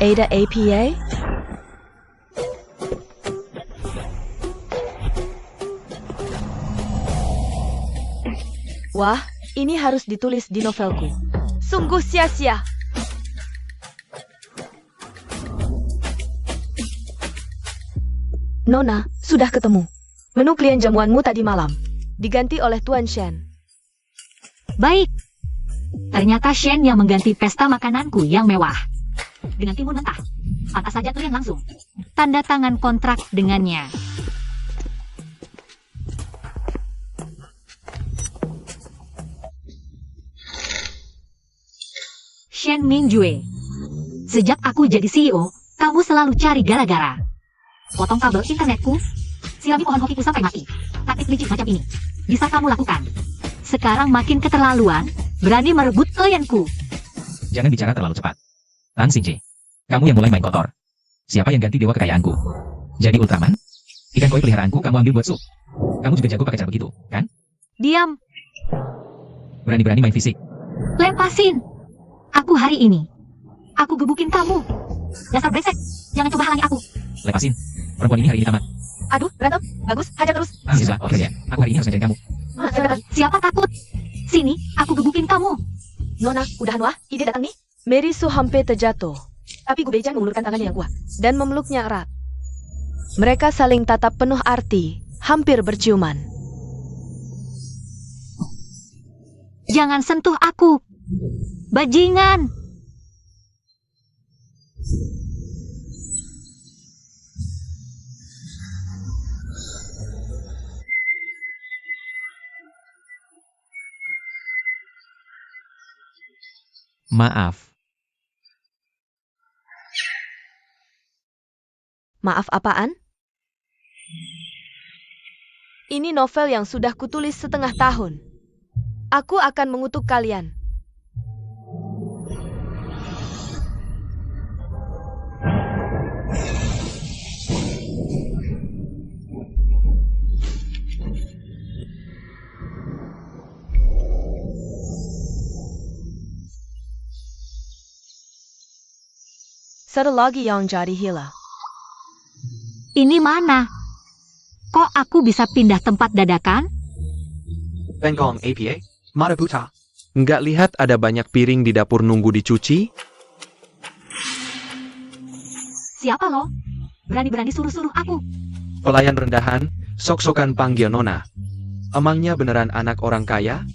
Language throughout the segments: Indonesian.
Ada APA? Wah, ini harus ditulis di novelku. Sungguh sia-sia. Nona, sudah ketemu. Menu klien jamuanmu tadi malam. Diganti oleh Tuan Shen. Baik. Ternyata Shen yang mengganti pesta makananku yang mewah. Dengan timun mentah. Pantas saja klien langsung tanda tangan kontrak dengannya. Shen Mingjue. Sejak aku jadi CEO, kamu selalu cari gara-gara. Potong kabel internetku, sirami pohon hokiku sampai mati. Taktik licik macam ini bisa kamu lakukan. Sekarang makin keterlaluan, berani merebut klienku. Jangan bicara terlalu cepat. Tang Xingji, kamu yang mulai main kotor. Siapa yang ganti dewa kekayaanku? Jadi Ultraman? Ikan koi peliharaanku kamu ambil buat sup. Kamu juga jago pakai cara begitu, kan? Diam, Berani-berani main fisik. lepasin. Aku hari ini. Aku gebukin kamu. Dasar brengsek, jangan coba halangi aku. Lepasin. Perempuan ini hari ini tamat. Aduh, berantem. Bagus, hajar terus. Siswa, oke ya. Aku hari ini harus ngajarin kamu. Siapa takut? Sini, aku gebukin kamu. Nona, udahan wah, ide datang nih. Mary Sue hampir terjatuh. Tapi Gu Beijing mengulurkan tangannya yang kuat dan memeluknya erat. Mereka saling tatap penuh arti, hampir berciuman. Jangan sentuh aku. Bajingan. Maaf. Maaf apaan? Ini novel yang sudah kutulis setengah tahun. Aku akan mengutuk kalian. Satu lagi yang jadi hilang. Ini mana? Kok aku bisa pindah tempat dadakan? Bengkong APA, Mata Buta. Nggak lihat ada banyak piring di dapur nunggu dicuci? Siapa lo? Berani-berani suruh-suruh aku. Pelayan rendahan, sok-sokan panggil Nona. Emangnya beneran anak orang kaya?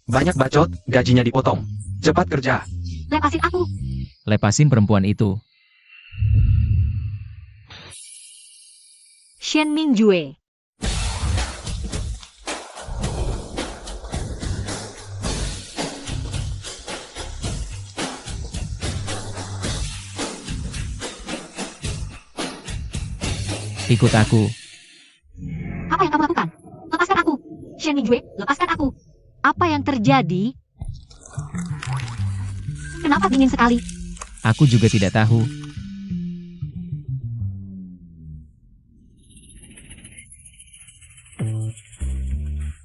Banyak bacot, gajinya dipotong. Cepat kerja. Lepasin aku. Lepasin perempuan itu. Shen Mingjue. Ikut aku. Apa yang kamu lakukan? Lepaskan aku. Shen Mingjue, lepaskan aku. Apa yang terjadi? Kenapa dingin sekali? Aku juga tidak tahu.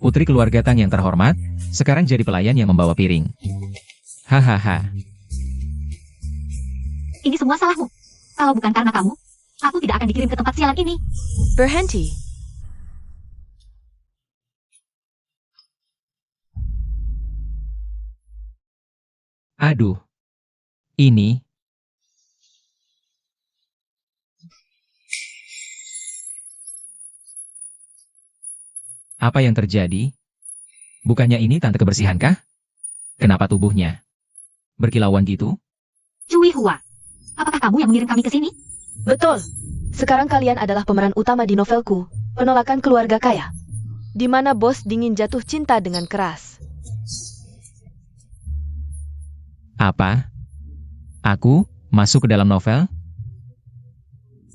Putri keluarga Tang yang terhormat, sekarang jadi pelayan yang membawa piring. Hahaha. Ini semua salahmu. Kalau bukan karena kamu, aku tidak akan dikirim ke tempat sialan ini. Berhenti. Aduh. Ini. Apa yang terjadi? Bukannya ini tante kebersihan kah? Kenapa tubuhnya berkilauan gitu? Cui Hua, apakah kamu yang mengirim kami ke sini? Betul. Sekarang kalian adalah pemeran utama di novelku, Penolakan Keluarga Kaya, di mana bos dingin jatuh cinta dengan keras. Apa? Aku masuk ke dalam novel?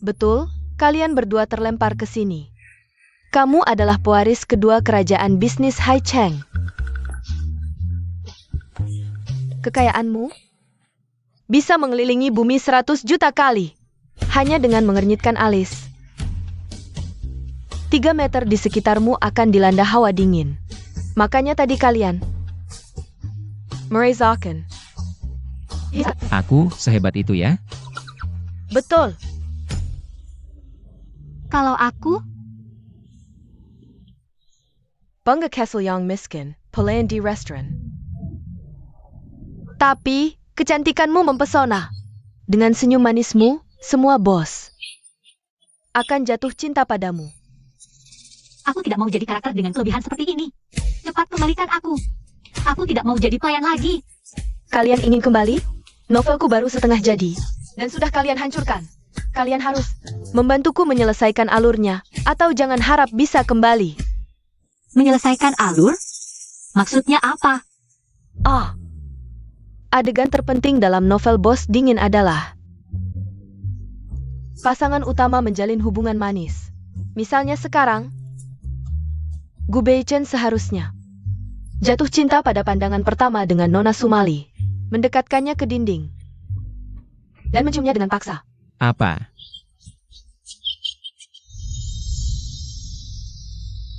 Betul, kalian berdua terlempar ke sini. Kamu adalah pewaris kedua kerajaan bisnis Hai Cheng. Kekayaanmu bisa mengelilingi bumi 100 juta kali, hanya dengan mengernyitkan alis. 3 meter di sekitarmu akan dilanda hawa dingin. Makanya tadi kalian merezakan. Aku sehebat itu ya? Betul. Kalau aku, Bunga Castle yang miskin, pelayan di restoran. Tapi, kecantikanmu mempesona. Dengan senyum manismu, semua bos akan jatuh cinta padamu. aku tidak mau jadi karakter dengan kelebihan seperti ini. Cepat kembalikan aku. Aku tidak mau jadi pelayan lagi. Kalian ingin kembali? Novelku baru setengah jadi, dan sudah kalian hancurkan. Kalian harus membantuku menyelesaikan alurnya, atau jangan harap bisa kembali. Menyelesaikan alur? Maksudnya apa? Adegan terpenting dalam novel Bos Dingin adalah pasangan utama menjalin hubungan manis. Misalnya sekarang, Gu Beichen seharusnya jatuh cinta pada pandangan pertama dengan Nona Sumali, mendekatkannya ke dinding, dan menciumnya dengan paksa. Apa?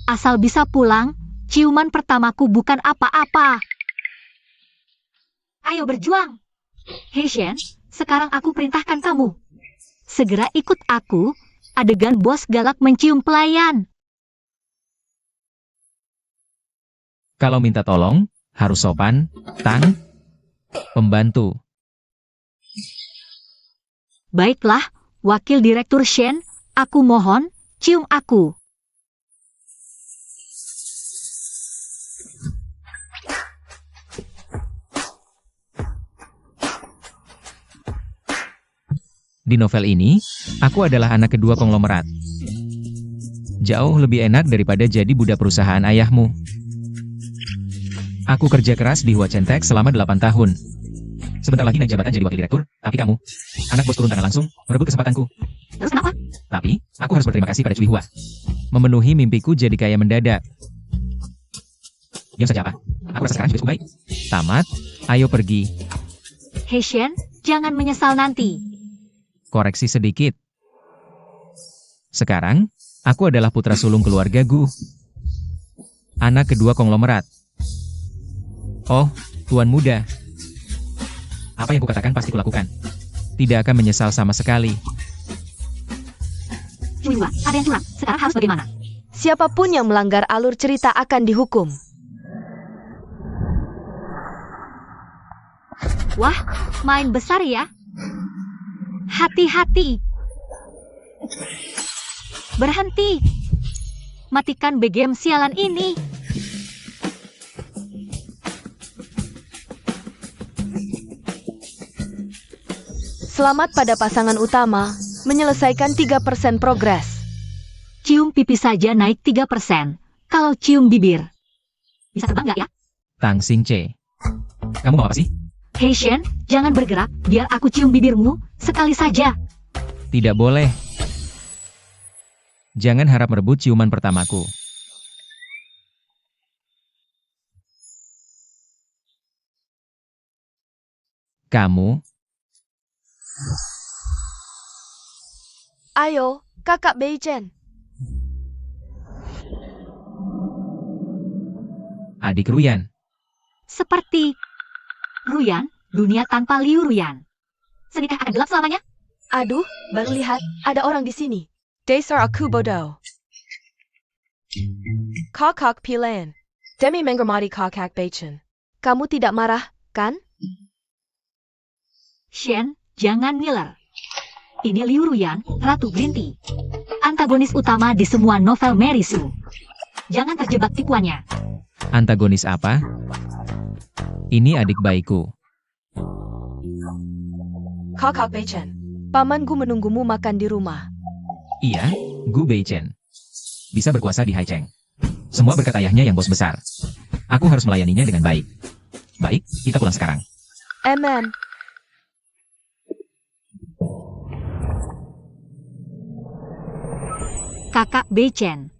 Asal bisa pulang, ciuman pertamaku bukan apa-apa. Ayo berjuang. Hei Shen, sekarang aku perintahkan kamu. Segera ikut aku, adegan bos galak mencium pelayan. Kalau minta tolong, harus sopan, Tang. Pembantu. Baiklah, Wakil Direktur Shen, aku mohon, cium aku. Di novel ini, aku adalah anak kedua konglomerat. Jauh lebih enak daripada jadi budak perusahaan ayahmu. Aku kerja keras di Huachentek selama 8 tahun. Sebentar lagi naik jabatan jadi wakil direktur, tapi kamu, anak bos turun tangan langsung, merebut kesempatanku. Terus kenapa? Tapi, aku harus berterima kasih pada Cui Hua. Memenuhi mimpiku jadi kaya mendadak. Diam saja apa? Aku rasa sekarang juga cukup baik. Tamat, ayo pergi. Hei Shen, jangan menyesal nanti. Koreksi sedikit. Sekarang, aku adalah putra sulung keluarga Gu. Anak kedua konglomerat. Oh, tuan muda. Apa yang kukatakan pasti kulakukan. Tidak akan menyesal sama sekali. Cui Hua, ada yang curang. Sekarang harus bagaimana? Siapapun yang melanggar alur cerita akan dihukum. Wah, main besar ya. Hati-hati. Berhenti. Matikan BGM sialan ini. Selamat pada pasangan utama, menyelesaikan 3% progres. Cium pipi saja naik 3%. Kalau cium bibir. Bisa terbang nggak ya? Tang Xingche. Kamu mau apa sih? Hei Shen, jangan bergerak, biar aku cium bibirmu, sekali saja. Tidak boleh. Jangan harap merebut ciuman pertamaku. Kamu, Ayo, kakak Beichen. adik Ruyan. Seperti Ruyan, dunia tanpa Liu Ruyan. Senikah akan gelap selamanya? Aduh, baru lihat, ada orang di sini. Dasar aku bodoh. Kakak Pilan. Demi menghormati kakak Beichen. Kamu tidak marah, kan? Shen, jangan ngiler. Ini Liu Ruyan, Ratu Green Tea. Antagonis utama di semua novel Mary Sue. Jangan terjebak tipuannya. Antagonis apa? Ini adik bayiku. Kakak Beichen. Pamanku menunggumu makan di rumah. Iya, Gu Beichen. Bisa berkuasa di Haicheng. Semua berkat ayahnya yang bos besar. Aku harus melayaninya dengan baik. Baik, kita pulang sekarang. Amen. Kakak Beichen.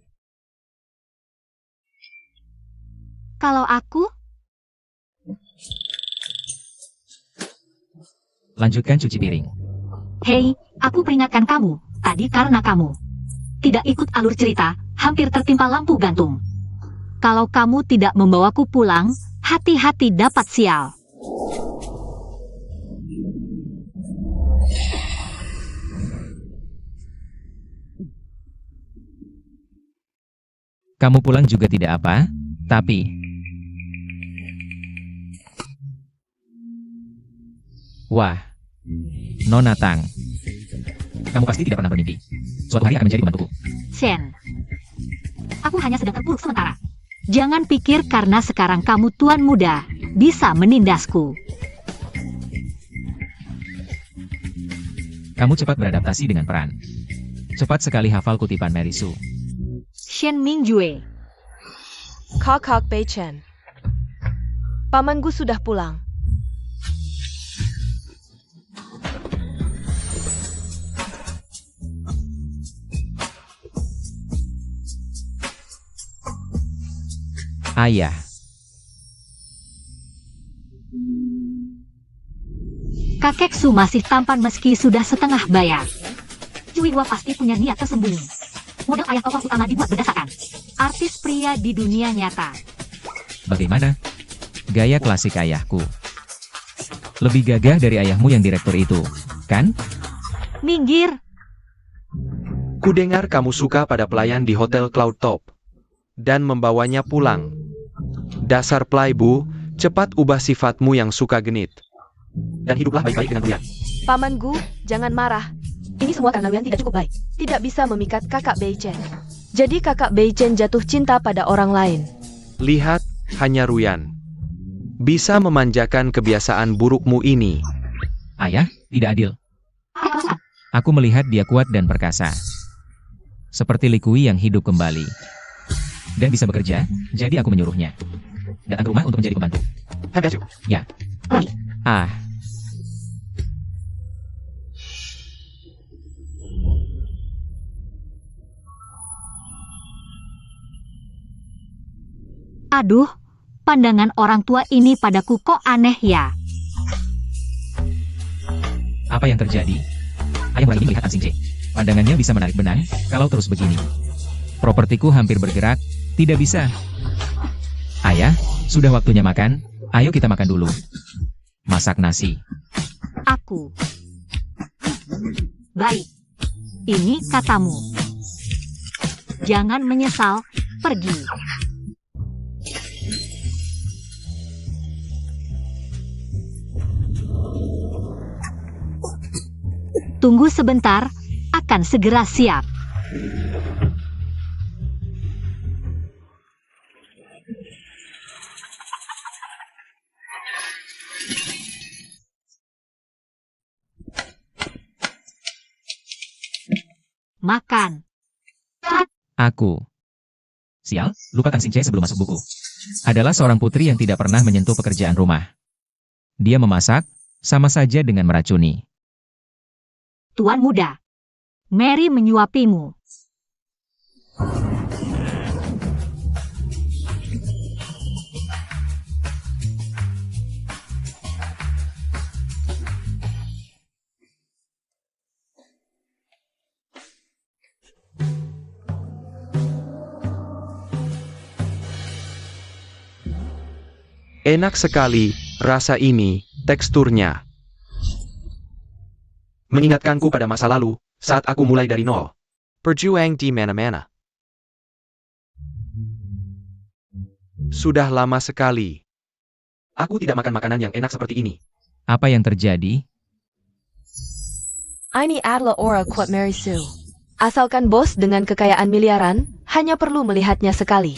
Kalau aku, Lanjutkan cuci piring. hei, aku peringatkan kamu, tadi karena kamu tidak ikut alur cerita, hampir tertimpa lampu gantung. Kalau kamu tidak membawaku pulang, hati-hati dapat sial. Kamu pulang juga tidak apa, tapi... Wah, Nona Tang. Kamu pasti tidak pernah bermimpi. Suatu hari akan menjadi pembantuku. Shen, aku hanya sedang terpuruk sementara. Jangan pikir karena sekarang kamu tuan muda, bisa menindasku. Kamu cepat beradaptasi dengan peran. Cepat sekali hafal kutipan Mary Sue. Shen Mingjue. Kakak Bei Chen. Pamanku sudah pulang. Ayah, Kakek Su masih tampan meski sudah setengah bayar. Cui Hua pasti punya niat tersembunyi. Model ayah tokoh utama dibuat berdasarkan artis pria di dunia nyata. bagaimana? Gaya klasik ayahku. Lebih gagah dari ayahmu yang direktur itu, kan? Minggir. Kudengar kamu suka pada pelayan di Hotel Cloud Top. Dan membawanya pulang. Dasar playboy, cepat ubah sifatmu yang suka genit. Dan hiduplah baik-baik dengan Uyan. Pamanku, jangan marah. Ini semua karena Uyan tidak cukup baik. Tidak bisa memikat kakak Bei Chen. Jadi kakak Bei Chen jatuh cinta pada orang lain. Lihat, hanya Ruyan. Bisa memanjakan kebiasaan burukmu ini. Ayah, tidak adil. Ayah, Aku melihat dia kuat dan perkasa. Seperti Likui yang hidup kembali. Dan bisa bekerja, jadi aku menyuruhnya. Datang ke rumah untuk menjadi pembantu. Ya. Ah. Aduh, pandangan orang tua ini padaku kok aneh ya. Apa yang terjadi? Ayah mulai ini melihat An Xingje. Pandangannya bisa menarik benang, kalau terus begini. Propertiku hampir bergerak, tidak bisa. Ayah, sudah waktunya makan, ayo kita makan dulu. Masak nasi. Aku. Baik. Ini katamu. Jangan menyesal, pergi. Tunggu sebentar, akan segera siap. Makan. Aku. Sial, lupakan Xingje sebelum masuk buku. Adalah seorang putri yang tidak pernah menyentuh pekerjaan rumah. Dia memasak, sama saja dengan meracuni. Tuan muda, Mary menyuapimu. Enak sekali, rasa ini, teksturnya. Mengingatkanku pada masa lalu, saat aku mulai dari nol. Berjuang di mana-mana. Sudah lama sekali. Aku tidak makan makanan yang enak seperti ini. Apa yang terjadi? Ini adalah orang kuat Mary Sue. Asalkan bos dengan kekayaan miliaran, hanya perlu melihatnya sekali.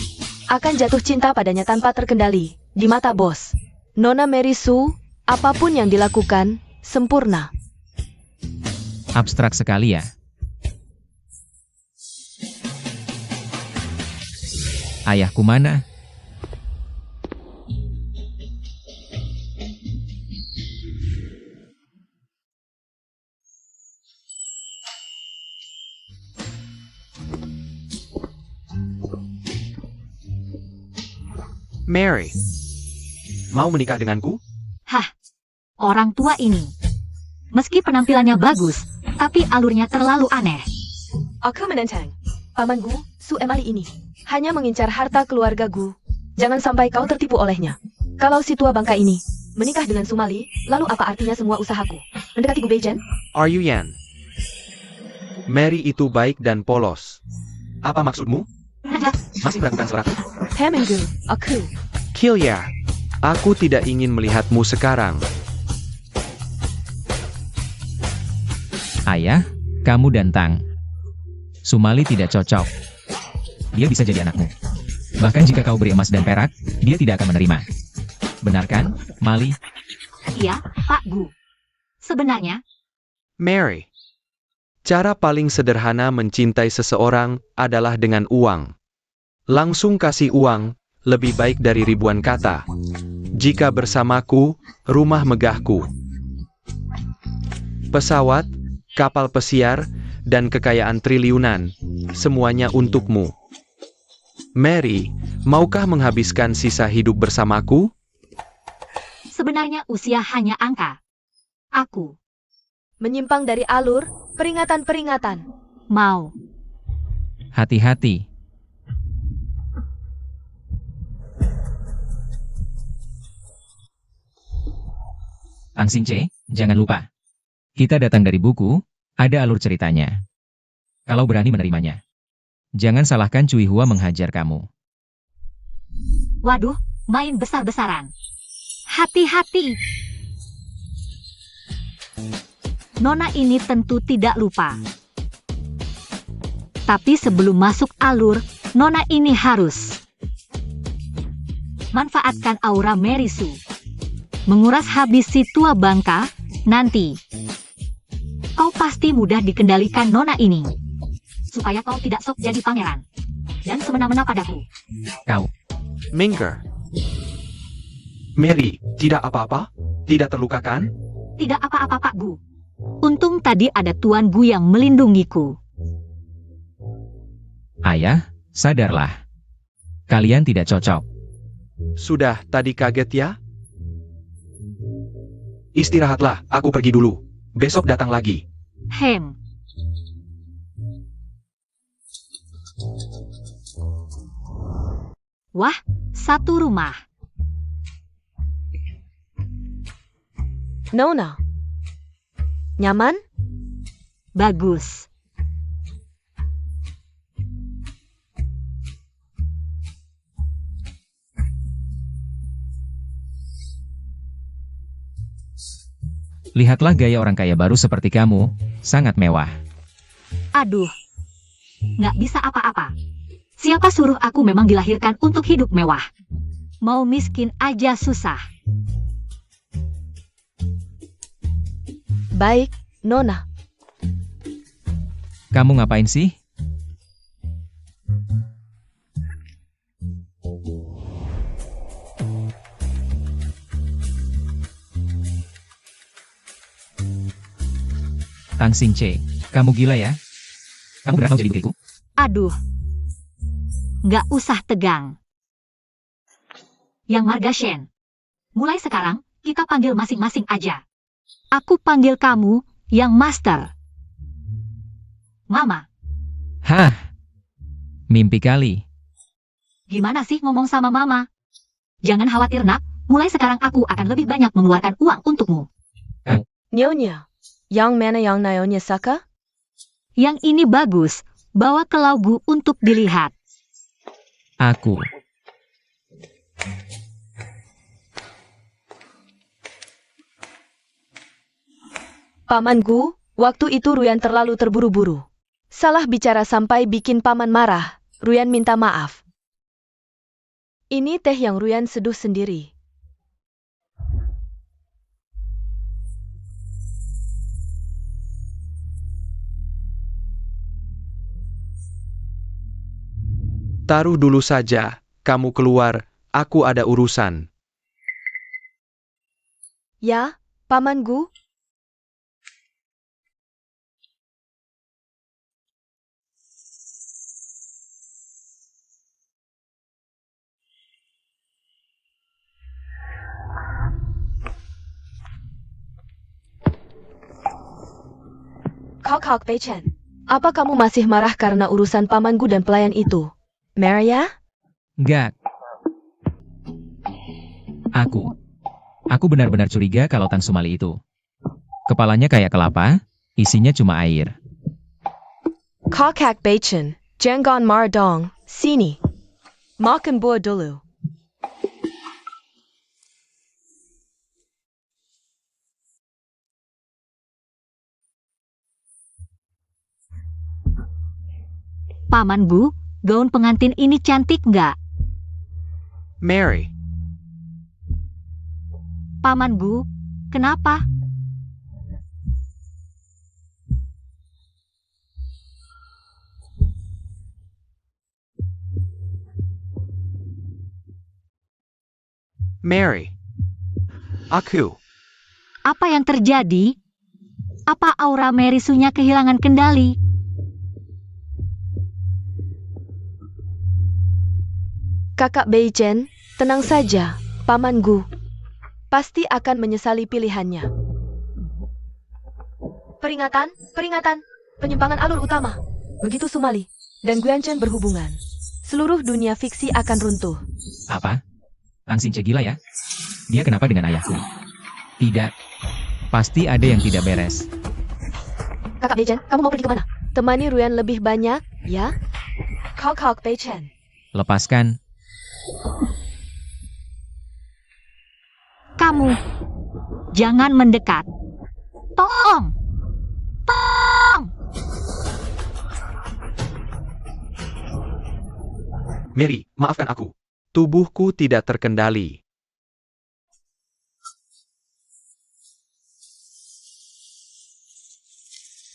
Akan jatuh cinta padanya tanpa terkendali, di mata bos. Nona Mary Sue, apapun yang dilakukan, sempurna. Abstrak sekali ya. Ayahku mana? Mary, mau menikah denganku? Hah, orang tua ini. Meski penampilannya bagus, tapi alurnya terlalu aneh. Aku menentang. Pamanku, Su Emali ini, hanya mengincar harta keluargaku. Jangan sampai kau tertipu olehnya. Kalau si tua bangka ini menikah dengan Sumali, lalu apa artinya semua usahaku? Mendekati Gu Beijen? Are you Yan? Mary itu baik dan polos. Apa maksudmu? saja. Masih meragukan suaraku? Pamanggu, aku. Kilya, aku tidak ingin melihatmu sekarang. Ayah, kamu dan Tang. Sumali tidak cocok. Dia bisa jadi anakmu. Bahkan jika kau beri emas dan perak, dia tidak akan menerima. Benar kan, Mali? Iya, Pak Gu. Sebenarnya, Mary, cara paling sederhana mencintai seseorang adalah dengan uang. Langsung kasih uang, lebih baik dari ribuan kata. Jika bersamaku, rumah megahku. Pesawat, kapal pesiar, dan kekayaan triliunan, semuanya untukmu. Mary, maukah menghabiskan sisa hidup bersamaku? sebenarnya usia hanya angka. Aku Menyimpang dari alur, peringatan-peringatan. mau. Hati-hati. Tang Xingce, jangan lupa. Kita datang dari buku, ada alur ceritanya. Kalau berani menerimanya. Jangan salahkan Cui Hua menghajar kamu. Waduh, main besar-besaran. Hati-hati. Nona ini tentu tidak lupa. Tapi sebelum masuk alur, Nona ini harus manfaatkan aura Merisu. Menguras habis si tua bangka, nanti kau pasti mudah dikendalikan Nona ini. Supaya kau tidak sok jadi pangeran. Dan semena-mena padaku. Kau. Mingger. Mary, tidak apa-apa? Tidak terluka kan? Tidak apa-apa Pak Gu. Untung tadi ada Tuan Gu yang melindungiku. Ayah, sadarlah. Kalian tidak cocok. Sudah, tadi kaget ya? Istirahatlah, aku pergi dulu. Besok datang lagi. Hem. Wah, satu rumah. Nona. Nyaman? Bagus. Lihatlah gaya orang kaya baru seperti kamu, sangat mewah. Aduh. Nggak bisa apa-apa. Siapa suruh aku memang dilahirkan untuk hidup mewah? Mau miskin aja susah. Baik, Nona. Kamu ngapain sih? Tang Xingce, kamu gila ya? Kamu benar mau jadi istriku? Aduh. Nggak usah tegang. Yang Marga Shen. Mulai sekarang, kita panggil masing-masing aja. Aku panggil kamu, yang Master. Mama, Hah? Mimpi kali. gimana sih ngomong sama Mama? Jangan khawatir nak, mulai sekarang aku akan lebih banyak mengeluarkan uang untukmu. Nyonya. Yang mana yang Nyonya Saka? Yang ini bagus, bawa ke Laugu untuk dilihat. Aku. Paman Gu, waktu itu Ruyan terlalu terburu-buru. Salah bicara sampai bikin paman marah. Ruyan minta maaf. Ini teh yang Ruyan seduh sendiri. Taruh dulu saja, kamu keluar, aku ada urusan. Ya, Paman Gu? Kok Beichen, apa kamu masih marah karena urusan Paman Gu dan pelayan itu? Maria? Enggak. Aku benar-benar curiga kalau Tang Sumali itu. Kepalanya kayak kelapa, isinya cuma air. Kok Beichen, Jenggon Mardong, sini. Makan buah dulu. Paman Bu, gaun pengantin ini cantik nggak? Mary, Paman Bu, kenapa? Mary. Aku. Apa yang terjadi? Apa aura Merisunya kehilangan kendali? Kakak Beichen, tenang saja, Paman Gu. Pasti akan menyesali pilihannya. Peringatan, peringatan, penyimpangan alur utama. Begitu Sumali dan Guanchen berhubungan, seluruh dunia fiksi akan runtuh. Apa? Tang Xinche gila ya? Dia kenapa dengan ayahku? Tidak. Pasti ada yang tidak beres. Kakak Beichen, kamu mau pergi kemana? Temani Ruyan lebih banyak, ya? Kakak Beichen. Lepaskan. Kamu, jangan mendekat. Tolong! Tolong! Mary, maafkan aku. Tubuhku tidak terkendali.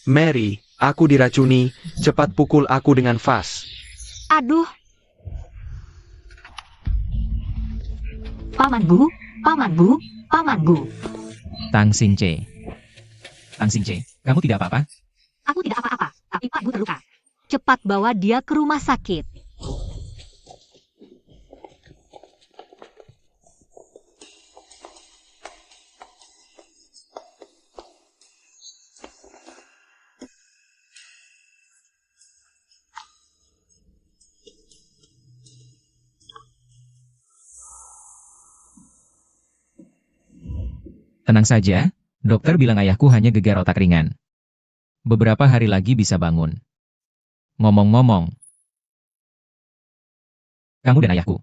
Mary, aku diracuni. Cepat pukul aku dengan vas. Aduh. Paman Bu, Paman Bu, Paman Bu. Tang Xinche. Tang Xinche, kamu tidak apa-apa? Aku tidak apa-apa, tapi Pak Bu terluka. Cepat bawa dia ke rumah sakit. Tenang saja, dokter bilang ayahku hanya gegar otak ringan. Beberapa hari lagi bisa bangun. Ngomong-ngomong, kamu dan ayahku.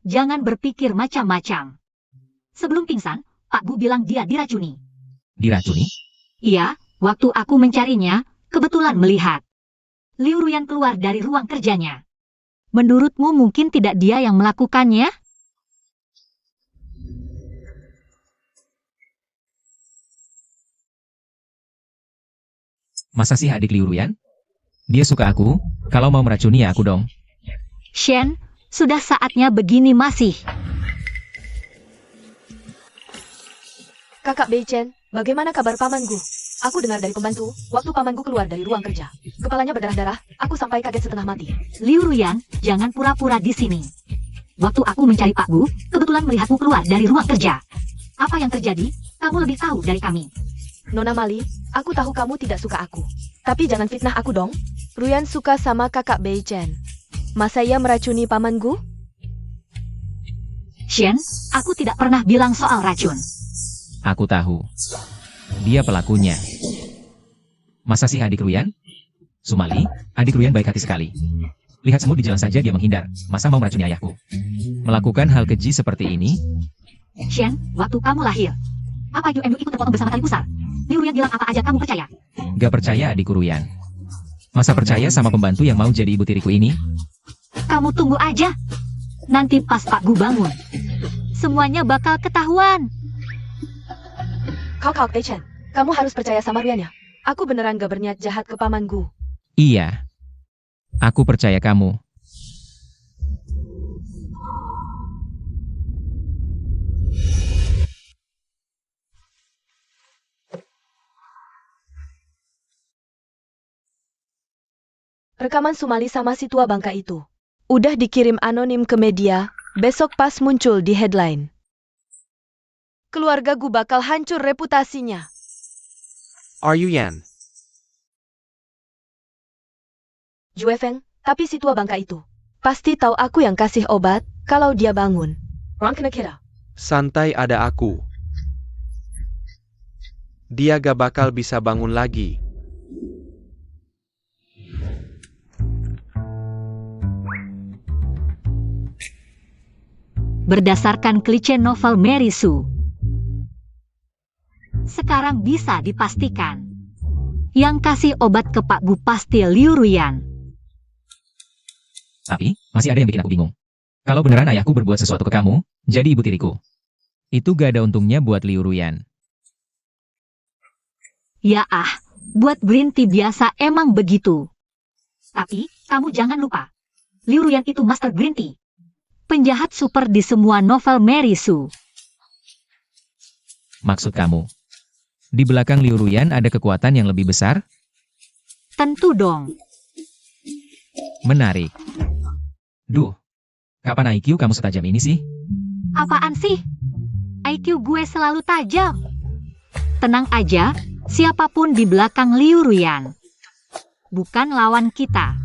Jangan berpikir macam-macam. Sebelum pingsan, Pak Bu bilang dia diracuni. Diracuni? Iya, waktu aku mencarinya, kebetulan melihat Liu Ruyan keluar dari ruang kerjanya. Menurutmu mungkin tidak dia yang melakukannya? Masa sih adik Liu Ruyan? Dia suka aku, kalau mau meracuni ya aku dong. Shen, sudah saatnya begini masih. Kakak Beichen, bagaimana kabar Paman Gu? Aku dengar dari pembantu, waktu Paman Gu keluar dari ruang kerja. Kepalanya berdarah-darah, aku sampai kaget setengah mati. Liu Ruyan, jangan pura-pura di sini. Waktu aku mencari Pak Bu, kebetulan melihatmu keluar dari ruang kerja. Apa yang terjadi? Kamu lebih tahu dari kami. Nona Mali, aku tahu kamu tidak suka aku. Tapi jangan fitnah aku dong. Ruyan suka sama kakak Beichen. Masa ia meracuni Paman Gu? Shen, aku tidak pernah bilang soal racun. Aku tahu. Dia pelakunya. Masa sih adik Ruyan? Sumali, adik Ruyan baik hati sekali. Lihat semua di jalan saja dia menghindar. Masa mau meracuni ayahku? Melakukan hal keji seperti ini? Shen, waktu kamu lahir, apa Yuan ikut terpotong bersama tali pusar? Liu Ruyan bilang apa aja kamu percaya? Gak percaya adikku Ruyan. Masa percaya sama pembantu yang mau jadi ibu tiriku ini? Kamu tunggu aja. Nanti pas Pak Gu bangun, semuanya bakal ketahuan. Kakak Beichen, kamu harus percaya sama Ruyan ya. Aku beneran gak berniat jahat ke Paman Gu. Iya. Aku percaya kamu. Rekaman Sumali sama si tua bangka itu. Udah dikirim anonim ke media, besok pas muncul di headline. Keluarga Gu bakal hancur reputasinya. Are you Yan? Jue Feng, tapi si tua bangka itu pasti tahu aku yang kasih obat kalau dia bangun. Orang kena kira. Santai ada aku. Dia gak bakal bisa bangun lagi. berdasarkan klise novel Mary Sue. Sekarang bisa dipastikan, yang kasih obat ke Pak Gu pasti Liu Ruyan. Tapi, masih ada yang bikin aku bingung. Kalau beneran ayahku berbuat sesuatu ke kamu, jadi ibu tiriku. Itu gak ada untungnya buat Liu Ruyan. Ya buat green tea biasa emang begitu. Tapi, kamu jangan lupa, Liu Ruyan itu master green tea. Penjahat super di semua novel Mary Sue. Maksud kamu, di belakang Liu Ruyan ada kekuatan yang lebih besar? Tentu dong. Menarik. Duh, kapan IQ kamu setajam ini sih? Apaan sih? IQ gue selalu tajam. Tenang aja, siapapun di belakang Liu Ruyan bukan lawan kita.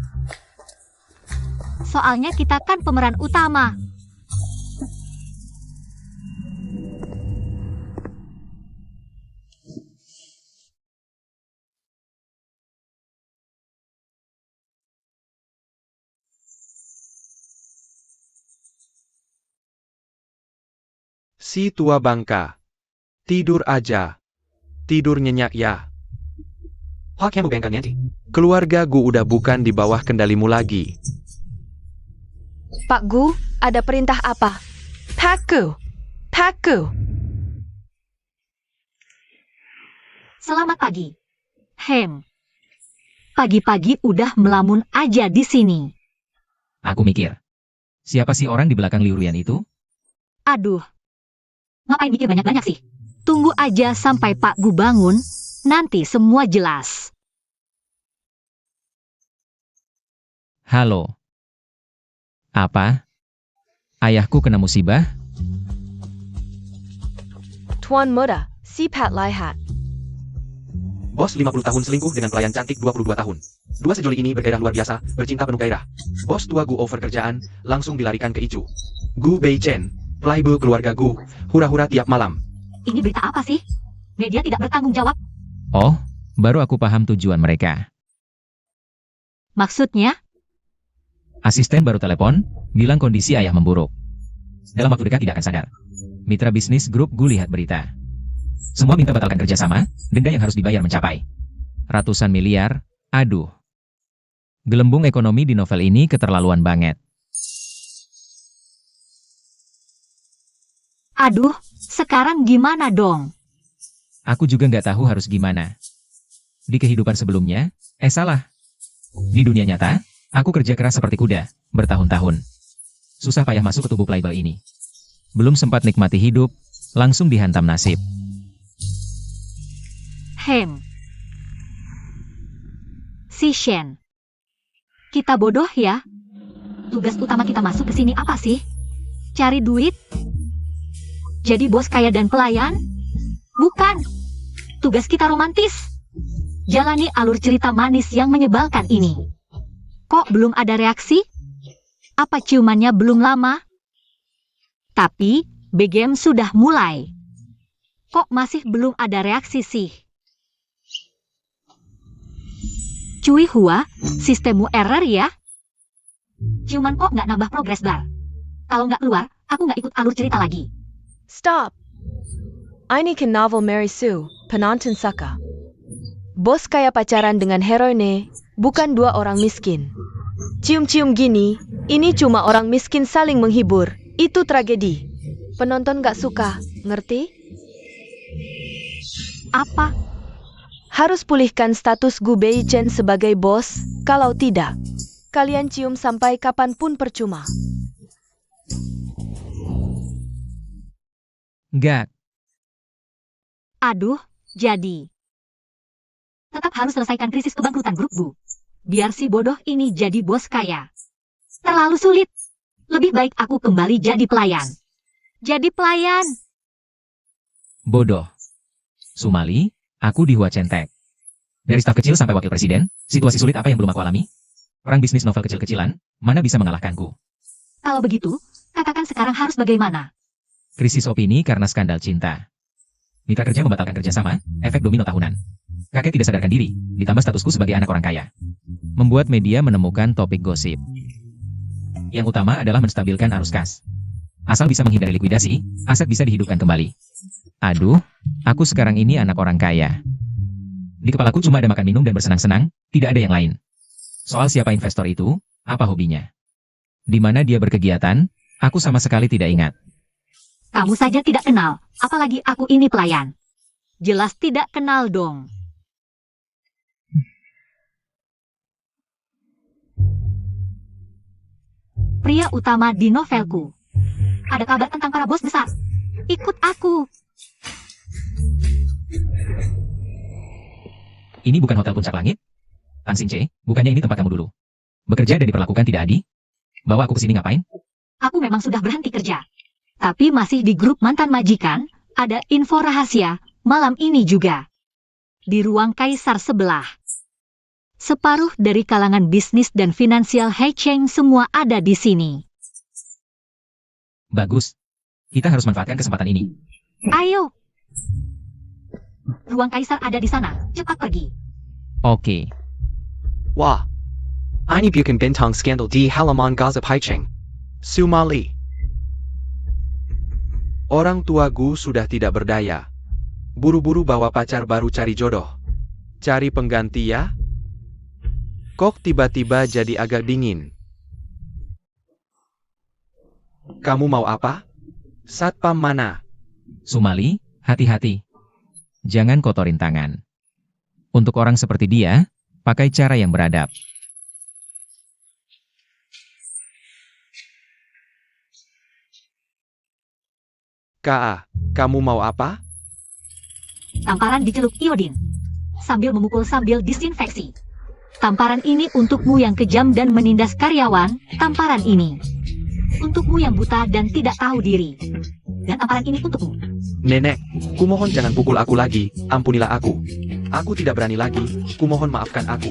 Soalnya kita kan pemeran utama. Si tua bangka. Tidur aja. Tidur nyenyak ya. Keluarga Gu udah bukan di bawah kendalimu lagi. Pak Gu, ada perintah apa? Paku. Paku. Selamat pagi. Pagi-pagi udah melamun aja di sini. Aku mikir, siapa sih orang di belakang Liu Ruyan itu? Aduh. Ngapain mikir banyak-banyak sih? Tunggu aja sampai Pak Gu bangun, nanti semua jelas. Halo. Apa? Ayahku kena musibah? Tuan Muda, si Pat Lihat. Bos 50 tahun selingkuh dengan pelayan cantik 22 tahun. Dua sejoli ini bergairah luar biasa, bercinta penuh gairah. Bos tua Gu over kerjaan, langsung dilarikan ke Iju. Gu Beichen, playboy keluarga Gu, hura-hura tiap malam. Ini berita apa sih? Media tidak bertanggung jawab. Oh, baru aku paham tujuan mereka. Maksudnya? Asisten baru telepon, bilang kondisi ayah memburuk. Dalam waktu dekat tidak akan sadar. Mitra bisnis grup Gu lihat berita. Semua minta batalkan kerjasama, denda yang harus dibayar mencapai ratusan miliar. Aduh. Gelembung ekonomi di novel ini keterlaluan banget. Aduh, sekarang gimana dong? Aku juga nggak tahu harus gimana. Di kehidupan sebelumnya, salah. Di dunia nyata, aku kerja keras seperti kuda, bertahun-tahun. Susah payah masuk ke tubuh playboy ini. Belum sempat nikmati hidup, langsung dihantam nasib. Si Shen. Kita bodoh ya? Tugas utama kita masuk ke sini apa sih? Cari duit? Jadi bos kaya dan pelayan? Bukan. Tugas kita romantis. Jalani alur cerita manis yang menyebalkan ini. Kok belum ada reaksi? Apa ciumannya belum lama? Tapi, BGM sudah mulai. Kok masih belum ada reaksi sih? Cui Hua, sistemmu error ya? Ciuman kok nggak nambah progres bar? Kalau nggak keluar, aku nggak ikut alur cerita lagi. Stop. Ini kan novel Mary Sue, penonton suka. Bos kaya pacaran dengan heroine, bukan dua orang miskin. Cium-cium gini, ini cuma orang miskin saling menghibur. Itu tragedi. Penonton gak suka, ngerti? Apa? Harus pulihkan status Gu Beichen sebagai bos, kalau tidak, kalian cium sampai kapanpun percuma. Nggak. Aduh, jadi. Tetap harus selesaikan krisis kebangkrutan grup Gu. Biar si bodoh ini jadi bos kaya. Terlalu sulit. Lebih baik aku kembali jadi pelayan. Jadi pelayan. Bodoh. Sumali, aku di Hua Centek. Dari staf kecil sampai wakil presiden, situasi sulit apa yang belum aku alami? Perang bisnis novel kecil-kecilan, mana bisa mengalahkanku? Kalau begitu, katakan sekarang harus bagaimana? Krisis opini karena skandal cinta. Mitra kerja membatalkan kerjasama, efek domino tahunan. Kakek tidak sadarkan diri, ditambah statusku sebagai anak orang kaya. Membuat media menemukan topik gosip. Yang utama adalah menstabilkan arus kas. Asal bisa menghindari likuidasi, aset bisa dihidupkan kembali. Aduh, aku sekarang ini anak orang kaya. Di kepalaku cuma ada makan minum dan bersenang-senang, tidak ada yang lain. Soal siapa investor itu, apa hobinya, di mana dia berkegiatan, aku sama sekali tidak ingat. Kamu saja tidak kenal, apalagi aku ini pelayan. Jelas tidak kenal dong. Pria utama di novelku. Ada kabar tentang para bos besar. Ikut aku. Ini bukan hotel puncak langit? Tang Xingche, bukannya ini tempat kamu dulu bekerja dan diperlakukan tidak adil? Bawa aku ke sini ngapain? Aku memang sudah berhenti kerja. Tapi masih di grup mantan majikan, ada info rahasia, malam ini juga. Di ruang kaisar sebelah. Separuh dari kalangan bisnis dan finansial Hei Cheng semua ada di sini. Bagus. Kita harus manfaatkan kesempatan ini. Ayo. Ruang kaisar ada di sana, cepat pergi. Oke. Wah. Ini bukan bintang skandal di halaman gosip Haicheng. Sumali. Orang tua Gu sudah tidak berdaya. Buru-buru bawa pacar baru cari jodoh. Cari pengganti ya? Kok tiba-tiba jadi agak dingin? Kamu mau apa? Satpam mana? Sumali, hati-hati. Jangan kotorin tangan. Untuk orang seperti dia, pakai cara yang beradab. Ka, kamu mau apa? Tamparan diceluk iodin. Sambil memukul sambil disinfeksi. Tamparan ini untukmu yang kejam dan menindas karyawan, tamparan ini. Untukmu yang buta dan tidak tahu diri. Dan tamparan ini untukmu. Nenek, kumohon jangan pukul aku lagi, ampunilah aku. Aku tidak berani lagi, kumohon maafkan aku.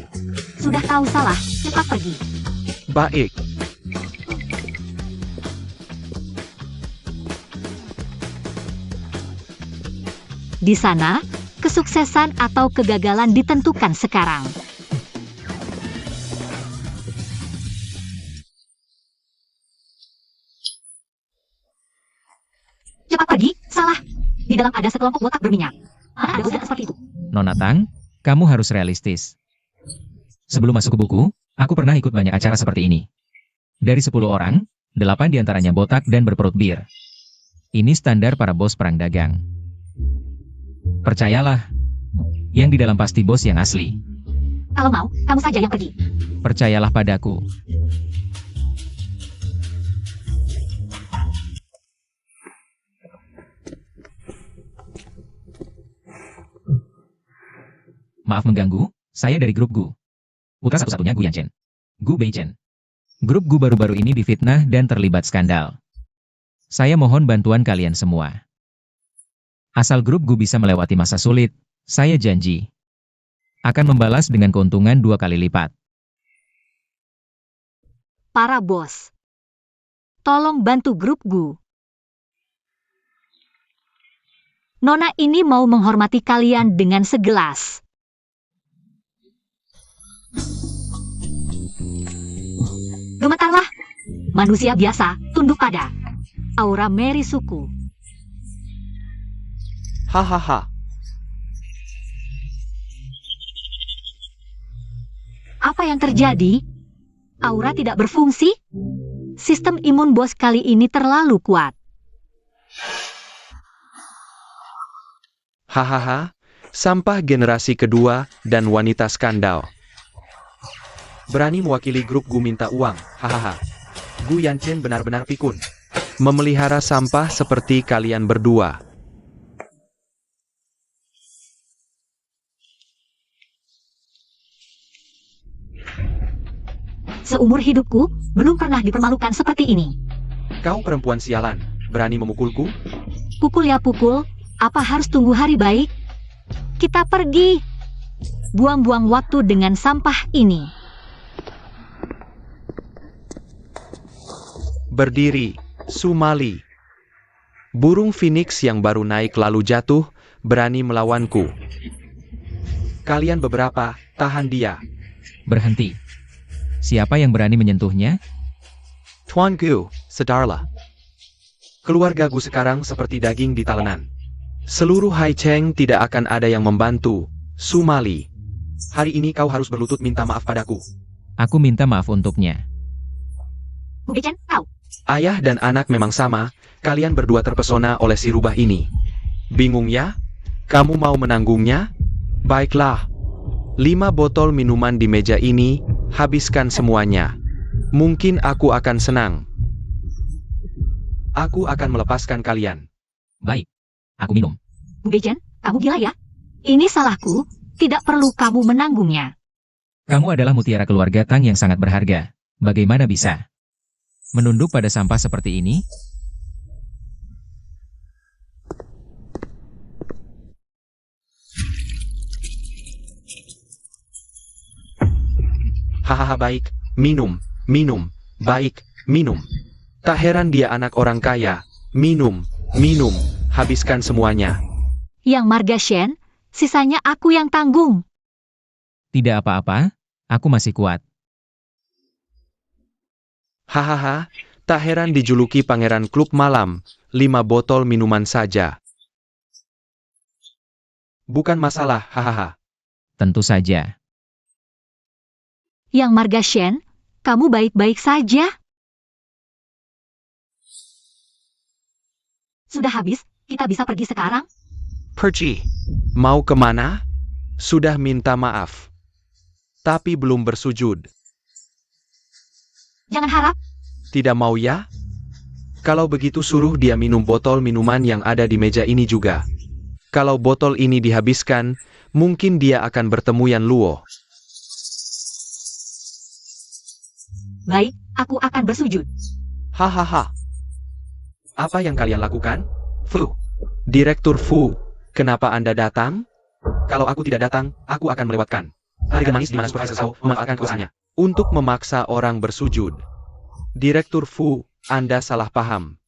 Sudah tahu salah, cepat pergi. Baik. Di sana, kesuksesan atau kegagalan ditentukan sekarang. Cepat pergi, salah. Di dalam ada sekelompok botak berminyak. Mana ada usaha seperti itu? Nona Tang, kamu harus realistis. Sebelum masuk ke buku, aku pernah ikut banyak acara seperti ini. Dari 10 orang, 8 diantaranya botak dan berperut bir. Ini standar para bos perang dagang. Percayalah, yang di dalam pasti bos yang asli. Kalau mau, kamu saja yang pergi. Percayalah padaku. Maaf mengganggu, saya dari grup Gu. Putra satu-satunya Gu Yanchen. Gu Beichen. Grup Gu baru-baru ini difitnah dan terlibat skandal. Saya mohon bantuan kalian semua. Asal grup Gu bisa melewati masa sulit, saya janji akan membalas dengan keuntungan 2 kali lipat. Para bos, tolong bantu grup Gu. Nona ini mau menghormati kalian dengan segelas. Gemetarlah. Manusia biasa, tunduk pada aura Mary suku. Hahaha. Apa yang terjadi? Aura tidak berfungsi? Sistem imun bos kali ini terlalu kuat. Hahaha. Sampah generasi kedua dan wanita skandal. Berani mewakili grup Gu minta uang, hahaha. Gu Yanchen benar-benar pikun. Memelihara sampah seperti kalian berdua. Seumur hidupku, belum pernah dipermalukan seperti ini. Kau perempuan sialan, berani memukulku? Pukul ya pukul, apa harus tunggu hari baik? Kita pergi. Buang-buang waktu dengan sampah ini. Berdiri, Sumali. Burung phoenix yang baru naik lalu jatuh, berani melawanku. Kalian beberapa, tahan dia. Berhenti. Siapa yang berani menyentuhnya? Tuan Gu, sedarlah. Keluargaku sekarang seperti daging di talenan. Seluruh Haicheng tidak akan ada yang membantu. Sumali, hari ini kau harus berlutut minta maaf padaku. Aku minta maaf untuknya. Bu Beichen, kau. Ayah dan anak memang sama, kalian berdua terpesona oleh si rubah ini. Bingung ya? Kamu mau menanggungnya? Baiklah. 5 botol minuman di meja ini, habiskan semuanya. Mungkin aku akan senang. Aku akan melepaskan kalian. Baik. Aku minum. Bu Beichen, kamu gila ya? Ini salahku, tidak perlu kamu menanggungnya. Kamu adalah mutiara keluarga Tang yang sangat berharga. Bagaimana bisa menunduk pada sampah seperti ini? Hahaha, baik, minum, baik, minum. Tak heran dia anak orang kaya. Minum, habiskan semuanya. Yang Marga Shen, sisanya aku yang tanggung. Tidak apa-apa, aku masih kuat. Hahaha, tak heran dijuluki pangeran klub malam, 5 botol minuman saja. Bukan masalah, hahaha. Tentu saja. Yang Marga Shen, kamu baik-baik saja? Sudah habis, kita bisa pergi sekarang? Pergi. Mau kemana? Sudah minta maaf. Tapi belum bersujud. Jangan harap. Tidak mau ya? Kalau begitu suruh dia minum botol minuman yang ada di meja ini juga. Kalau botol ini dihabiskan, mungkin dia akan bertemu Yan Luo. Baik, aku akan bersujud. Hahaha. Apa yang kalian lakukan? Fu. Direktur Fu, kenapa Anda datang? Kalau aku tidak datang, aku akan melewatkan adegan manis di mana Supervisor Sao memanfaatkan kekuasaannya untuk memaksa orang bersujud. Direktur Fu, Anda salah paham.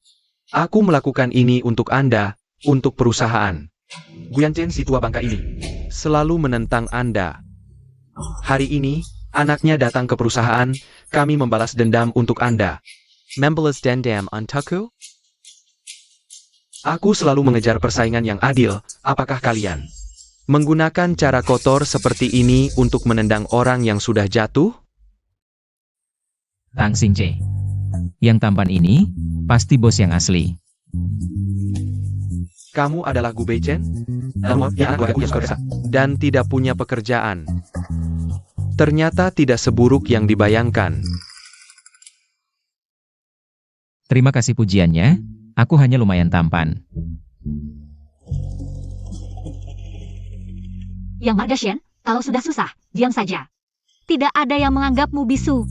Aku melakukan ini untuk Anda, untuk perusahaan. Guyan Chen si tua bangka ini selalu menentang Anda. Hari ini, anaknya datang ke perusahaan, kami membalas dendam untuk Anda. Membalas dendam untukku? Aku selalu mengejar persaingan yang adil, apakah kalian menggunakan cara kotor seperti ini untuk menendang orang yang sudah jatuh? Tang Xingce. Yang tampan ini, pasti bos yang asli. Kamu adalah Gu Beichen? Dan tidak punya pekerjaan. Ternyata tidak seburuk yang dibayangkan. Terima kasih pujiannya, aku hanya lumayan tampan. Yang Marga Shen, kalau sudah susah, diam saja. Tidak ada yang menganggapmu bisu.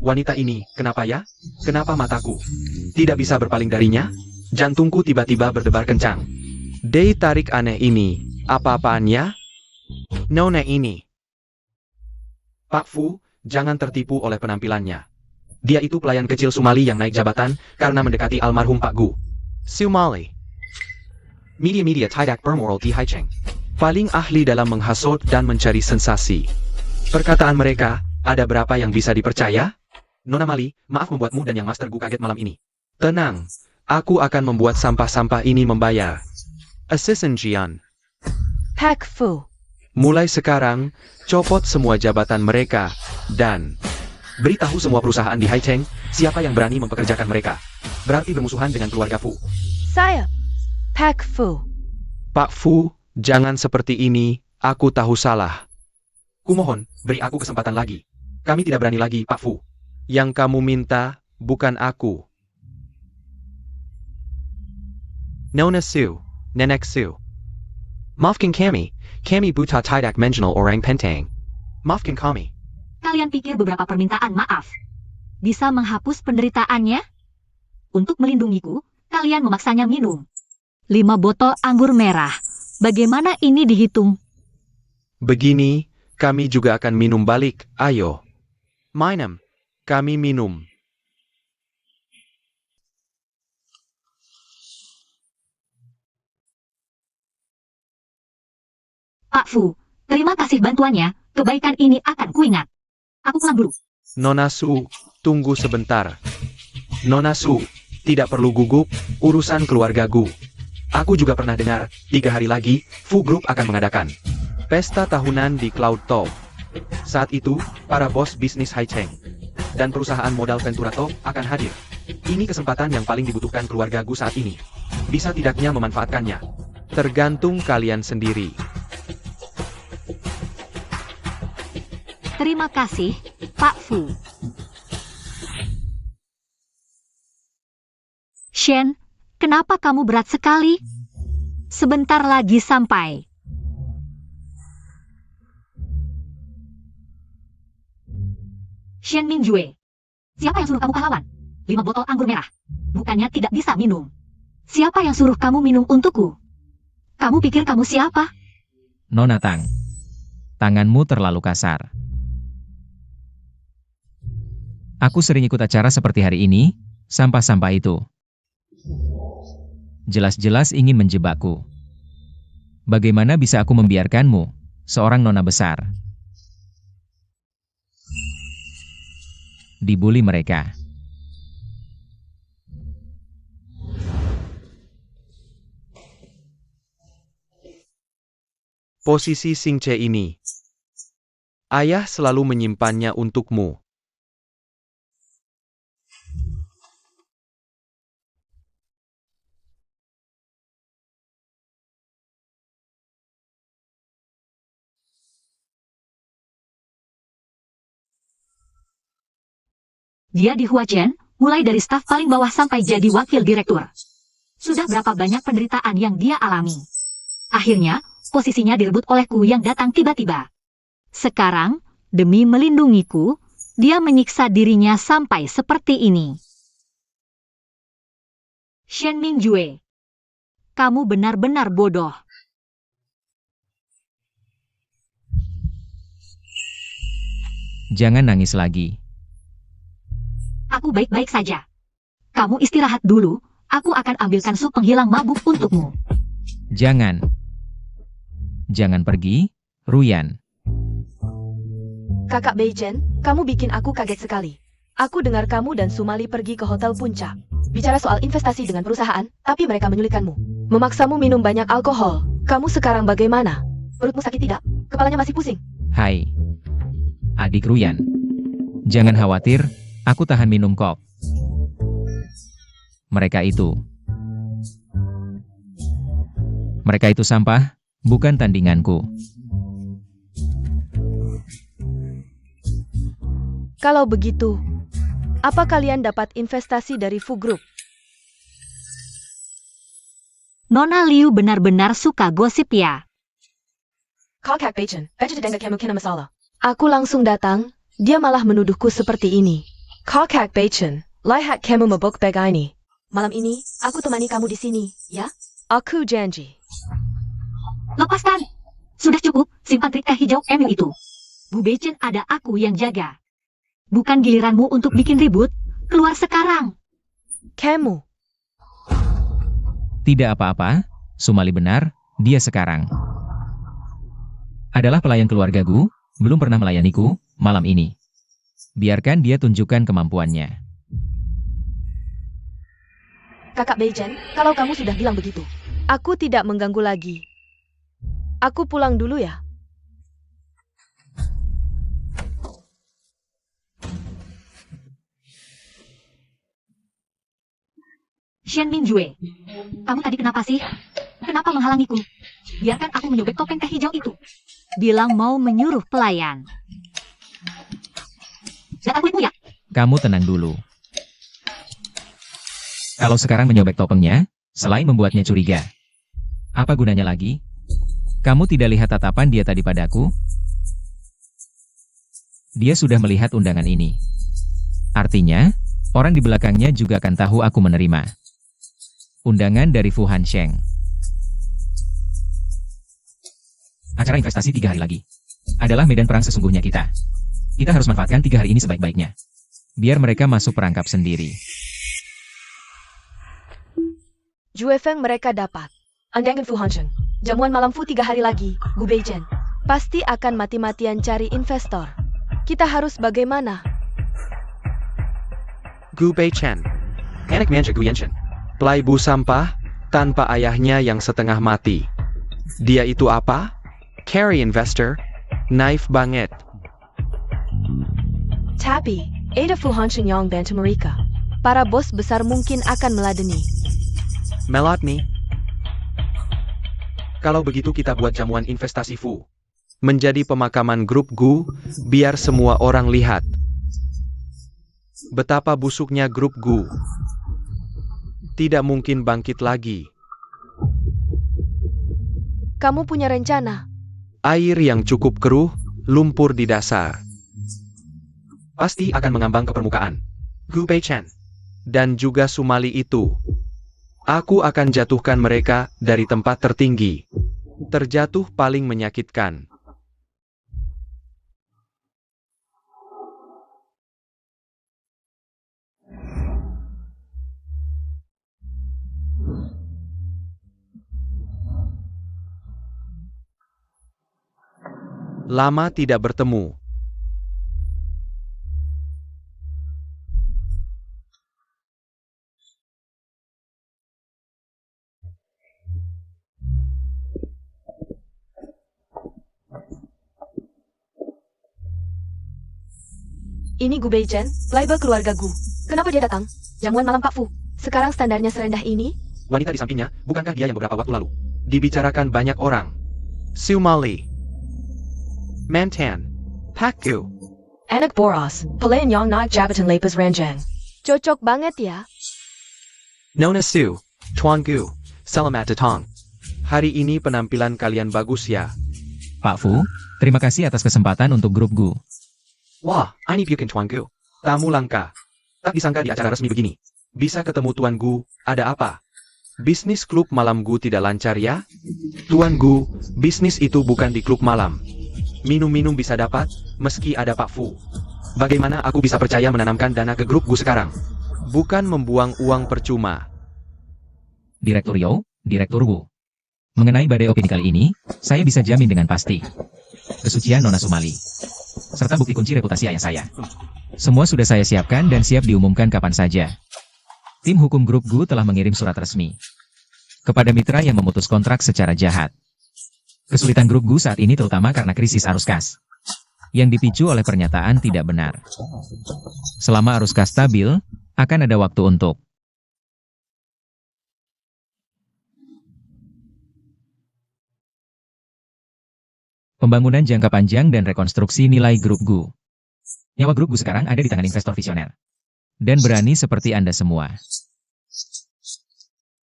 Wanita ini, kenapa ya? Kenapa mataku tidak bisa berpaling darinya? Jantungku tiba-tiba berdebar kencang. Dei tarik aneh ini, apa-apaannya? Nona ini. Pak Fu, jangan tertipu oleh penampilannya. Dia itu pelayan kecil Sumali yang naik jabatan karena mendekati almarhum Pak Gu. Sumali. Media tidak bermoral di Haicheng. Paling ahli dalam menghasut dan mencari sensasi. Perkataan mereka, ada berapa yang bisa dipercaya? Nona Mali, maaf membuatmu dan yang Master Gu kaget malam ini. Tenang, aku akan membuat sampah-sampah ini membayar. Assistant Jian. Pak Fu. Mulai sekarang, copot semua jabatan mereka, dan beritahu semua perusahaan di Haicheng, siapa yang berani mempekerjakan mereka. Berarti bermusuhan dengan keluarga Fu. Saya. Pak Fu. Pak Fu, jangan seperti ini, aku tahu salah. Kumohon, beri aku kesempatan lagi. Kami tidak berani lagi, Pak Fu. Yang kamu minta, bukan aku. Nona Su, Nenek Su. Maafkan kami buta tidak mengenal orang penting. Maafkan kami. Kalian pikir beberapa permintaan maaf bisa menghapus penderitaannya? Untuk melindungiku, kalian memaksanya minum 5 botol anggur merah. Bagaimana ini dihitung? Begini, kami juga akan minum balik, ayo. Minum. Kami minum. Pak Fu, terima kasih bantuannya, kebaikan ini akan kuingat. Aku pulang dulu. Nona Su, tunggu sebentar. Nona Su, tidak perlu gugup, urusan keluarga Gu. Aku juga pernah dengar, 3 hari lagi, Fu Group akan mengadakan pesta tahunan di Cloud Top. Saat itu, para bos bisnis Hai Cheng dan perusahaan modal Ventura Top akan hadir. Ini kesempatan yang paling dibutuhkan keluarga Gu saat ini. Bisa tidaknya memanfaatkannya. Tergantung kalian sendiri. Terima kasih, Pak Fu. Shen, kenapa kamu berat sekali? Sebentar lagi sampai. Shen Mingjue, siapa yang suruh kamu pahlawan? 5 botol anggur merah. Bukannya tidak bisa minum. Siapa yang suruh kamu minum untukku? Kamu pikir kamu siapa? Nona Tang, tanganmu terlalu kasar. Aku sering ikut acara seperti hari ini, sampah-sampah itu. Jelas-jelas ingin menjebakku. Bagaimana bisa aku membiarkanmu, seorang nona besar, dibully mereka? Posisi Xingche ini, ayah selalu menyimpannya untukmu. Dia di Huachen, mulai dari staf paling bawah sampai jadi wakil direktur. Sudah berapa banyak penderitaan yang dia alami. Akhirnya, posisinya direbut olehku yang datang tiba-tiba. Sekarang, demi melindungiku, dia menyiksa dirinya sampai seperti ini. Shen Mingjue, kamu benar-benar bodoh. Jangan nangis lagi. Aku baik-baik saja. Kamu istirahat dulu, aku akan ambilkan sup penghilang mabuk untukmu. Jangan. Jangan pergi, Ruyan. Kakak Beichen, kamu bikin aku kaget sekali. Aku dengar kamu dan Sumali pergi ke Hotel Puncak. Bicara soal investasi dengan perusahaan, tapi mereka menyulitkanmu. Memaksamu minum banyak alkohol. Kamu sekarang bagaimana? Perutmu sakit tidak? Kepalanya masih pusing? Hai. Adik Ruyan. Jangan khawatir, aku tahan minum kok. Mereka itu sampah, bukan tandinganku. Kalau begitu, apa kalian dapat investasi dari Fu Group? Nona Liu benar-benar suka gosip ya. Kakak Beichen, dengar kamu kena masalah. Aku langsung datang, dia malah menuduhku seperti ini. Kakak Beichen, lihat kamu mabuk begini. Malam ini, aku temani kamu di sini, ya? Aku janji. Lepaskan. Sudah cukup, simpan trik teh hijau MU itu. Bu Beichen ada aku yang jaga. Bukan giliranmu untuk bikin ribut, keluar sekarang. Kamu. Tidak apa-apa, Sumali benar, dia sekarang adalah pelayan keluarga Gu, belum pernah melayaniku, malam ini. Biarkan dia tunjukkan kemampuannya. Kakak Beichen, kalau kamu sudah bilang begitu, aku tidak mengganggu lagi. Aku pulang dulu ya. Shen Mingjue, kamu tadi kenapa sih? Kenapa menghalangiku? Biarkan aku menyobek topeng teh hijau itu. Bilang mau menyuruh pelayan. Datang kulitmu ya? Kamu tenang dulu. Kalau sekarang menyobek topengnya, selain membuatnya curiga, apa gunanya lagi? Kamu tidak lihat tatapan dia tadi padaku? Dia sudah melihat undangan ini. Artinya, orang di belakangnya juga akan tahu aku menerima undangan dari Fu Hansheng. Acara investasi 3 hari lagi adalah medan perang sesungguhnya kita. Kita harus manfaatkan 3 hari ini sebaik-baiknya. Biar mereka masuk perangkap sendiri. Jue Feng mereka dapat. Undangan Fu Hansheng. Jamuan malam Fu 3 hari lagi, Gu Beichen. Pasti akan mati-matian cari investor. Kita harus bagaimana? Gu Beichen, Anak manja Gu Yanchen. Playboy sampah, tanpa ayahnya yang setengah mati. Dia itu apa? Carry investor. Knife banget. Tapi, ada Fuhan Shenyang bantu mereka. Para bos besar mungkin akan meladeni. Melotni. Kalau begitu kita buat jamuan investasi Fu. Menjadi pemakaman grup Gu, biar semua orang lihat. Betapa busuknya grup Gu. Tidak mungkin bangkit lagi. Kamu punya rencana? Air yang cukup keruh, lumpur di dasar. Pasti akan mengambang ke permukaan. Gu Beichen. Dan juga Sumali itu. Aku akan jatuhkan mereka dari tempat tertinggi. Terjatuh paling menyakitkan. Lama tidak bertemu. Ini Gu Beichen, playboy keluarga Gu. Kenapa dia datang? Jamuan malam Pak Fu. Sekarang standarnya serendah ini? Wanita di sampingnya, bukankah dia yang beberapa waktu lalu dibicarakan banyak orang? Sumali. Mantan. Pak Gu. Anak boros, pelayan yang naik jabatan lepas ranjang. Cocok banget ya. Nona Su. Tuan Gu. Selamat datang. Hari ini penampilan kalian bagus ya. Pak Fu, terima kasih atas kesempatan untuk grup Gu. Wah, ini bukan Tuan Gu. Tamu langka. Tak disangka di acara resmi begini. Bisa ketemu Tuan Gu, ada apa? Bisnis klub malam Gu tidak lancar ya? Tuan Gu, bisnis itu bukan di klub malam. Minum-minum bisa dapat, meski ada Pak Fu. Bagaimana aku bisa percaya menanamkan dana ke grup Gu sekarang? Bukan membuang uang percuma. Direktur Yo, Direktur Wu. Mengenai badai opini kali ini, saya bisa jamin dengan pasti. Kesucian Nona Sumali. Serta bukti kunci reputasi ayah saya. Semua sudah saya siapkan dan siap diumumkan kapan saja. Tim hukum grup Gu telah mengirim surat resmi kepada mitra yang memutus kontrak secara jahat. Kesulitan grup Gu saat ini terutama karena krisis arus kas yang dipicu oleh pernyataan tidak benar. Selama arus kas stabil, akan ada waktu untuk pembangunan jangka panjang dan rekonstruksi nilai grup Gu. Nyawa grup Gu sekarang ada di tangan investor visioner dan berani seperti Anda semua.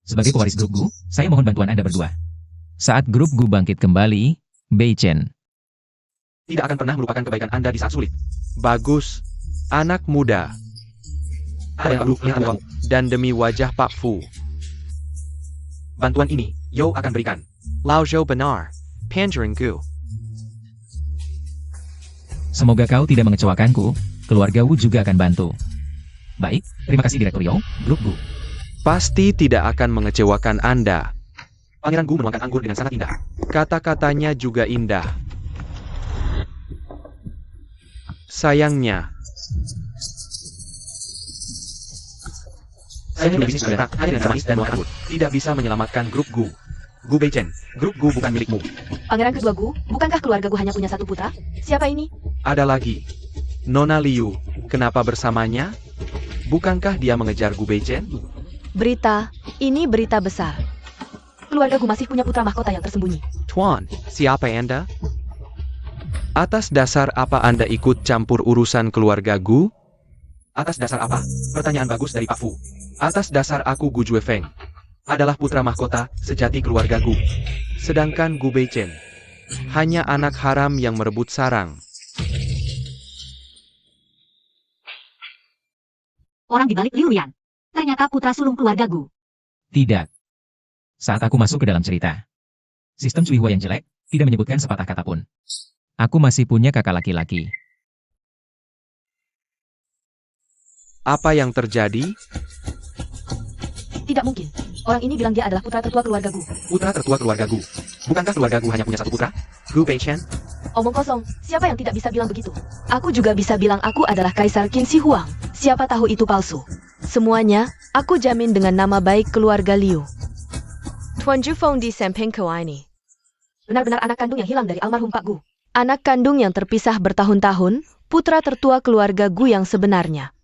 Sebagai pewaris grup Gu, saya mohon bantuan Anda berdua. Saat grup Gu bangkit kembali, Beichen Tidak akan pernah melupakan kebaikan Anda di saat sulit. Bagus. Anak muda. Ada yang perlu lihat uang. Dan demi wajah Pak Fu. Bantuan ini, Yo akan berikan. Lao Zhou benar. Panjering Gu. Semoga kau tidak mengecewakanku, keluarga Wu juga akan bantu. Baik, terima kasih Direktur Yo, grup Gu. Pasti tidak akan mengecewakan Anda. Pangeran Gu menuangkan anggur dengan sangat indah. Kata-katanya juga indah. Sayangnya, saya punya bisnis berat, hanya dengan manis dan makan anggur. Tidak bisa menyelamatkan grup Gu. Gu Beichen, grup Gu bukan milikmu. Pangeran kedua Gu, bukankah keluarga Gu hanya punya satu putra? Siapa ini? Ada lagi. Nona Liu, kenapa bersamanya? Bukankah dia mengejar Gu Beichen? Berita, ini berita besar. Keluarga Gu masih punya putra mahkota yang tersembunyi. Tuan, siapa Anda? Atas dasar apa Anda ikut campur urusan keluarga Gu? Atas dasar apa? Pertanyaan bagus dari Pak Fu. Atas dasar aku Gu Juefeng adalah putra mahkota sejati keluarga Gu. Sedangkan Gu Beichen hanya anak haram yang merebut sarang. Orang di balik Liu Lian. Ternyata putra sulung keluarga Gu. Tidak. Saat aku masuk ke dalam cerita, sistem Cui Hua yang jelek tidak menyebutkan sepatah kata pun. Aku masih punya kakak laki-laki. Apa yang terjadi? Tidak mungkin. Orang ini bilang dia adalah putra tertua keluarga Gu. Putra tertua keluarga Gu. Bukankah keluarga Gu hanya punya satu putra? Gu Beichen? Omong kosong, siapa yang tidak bisa bilang begitu? Aku juga bisa bilang aku adalah Kaisar Qin Shi Huang. Siapa tahu itu palsu. Semuanya Aku jamin dengan nama baik keluarga Liu. Tuan Jufeng di samping kau ini. Benar-benar anak kandung yang hilang dari almarhum Pak Gu. Anak kandung yang terpisah bertahun-tahun, putra tertua keluarga Gu yang sebenarnya.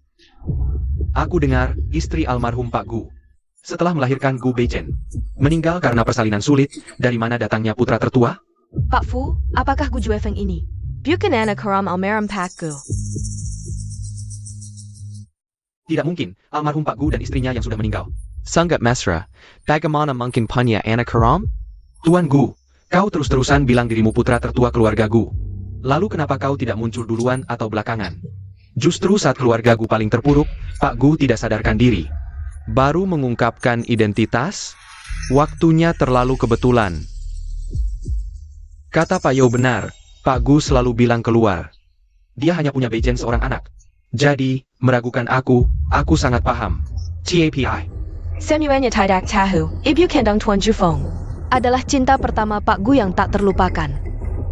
Aku dengar istri almarhum Pak Gu, setelah melahirkan Gu Beichen, meninggal karena persalinan sulit. Dari mana datangnya putra tertua? Pak Fu, apakah Gu Juefeng ini? Bukan anak haram almarhum Pak Gu. Tidak mungkin, almarhum Pak Gu dan istrinya yang sudah meninggal. Sangat mesra, bagaimana mungkin punya anak haram? Tuan Gu, kau terus-terusan bilang dirimu putra tertua keluarga Gu. Lalu kenapa kau tidak muncul duluan atau belakangan? Justru saat keluarga Gu paling terpuruk, Pak Gu tidak sadarkan diri. Baru mengungkapkan identitas? Waktunya terlalu kebetulan. Kata Pak Yao benar, Pak Gu selalu bilang keluar. Dia hanya punya Beichen seorang anak. Jadi, meragukan aku sangat paham. TAPI. Semuanya tidak tahu, ibu kandung Tuan Jufeng adalah cinta pertama Pak Gu yang tak terlupakan.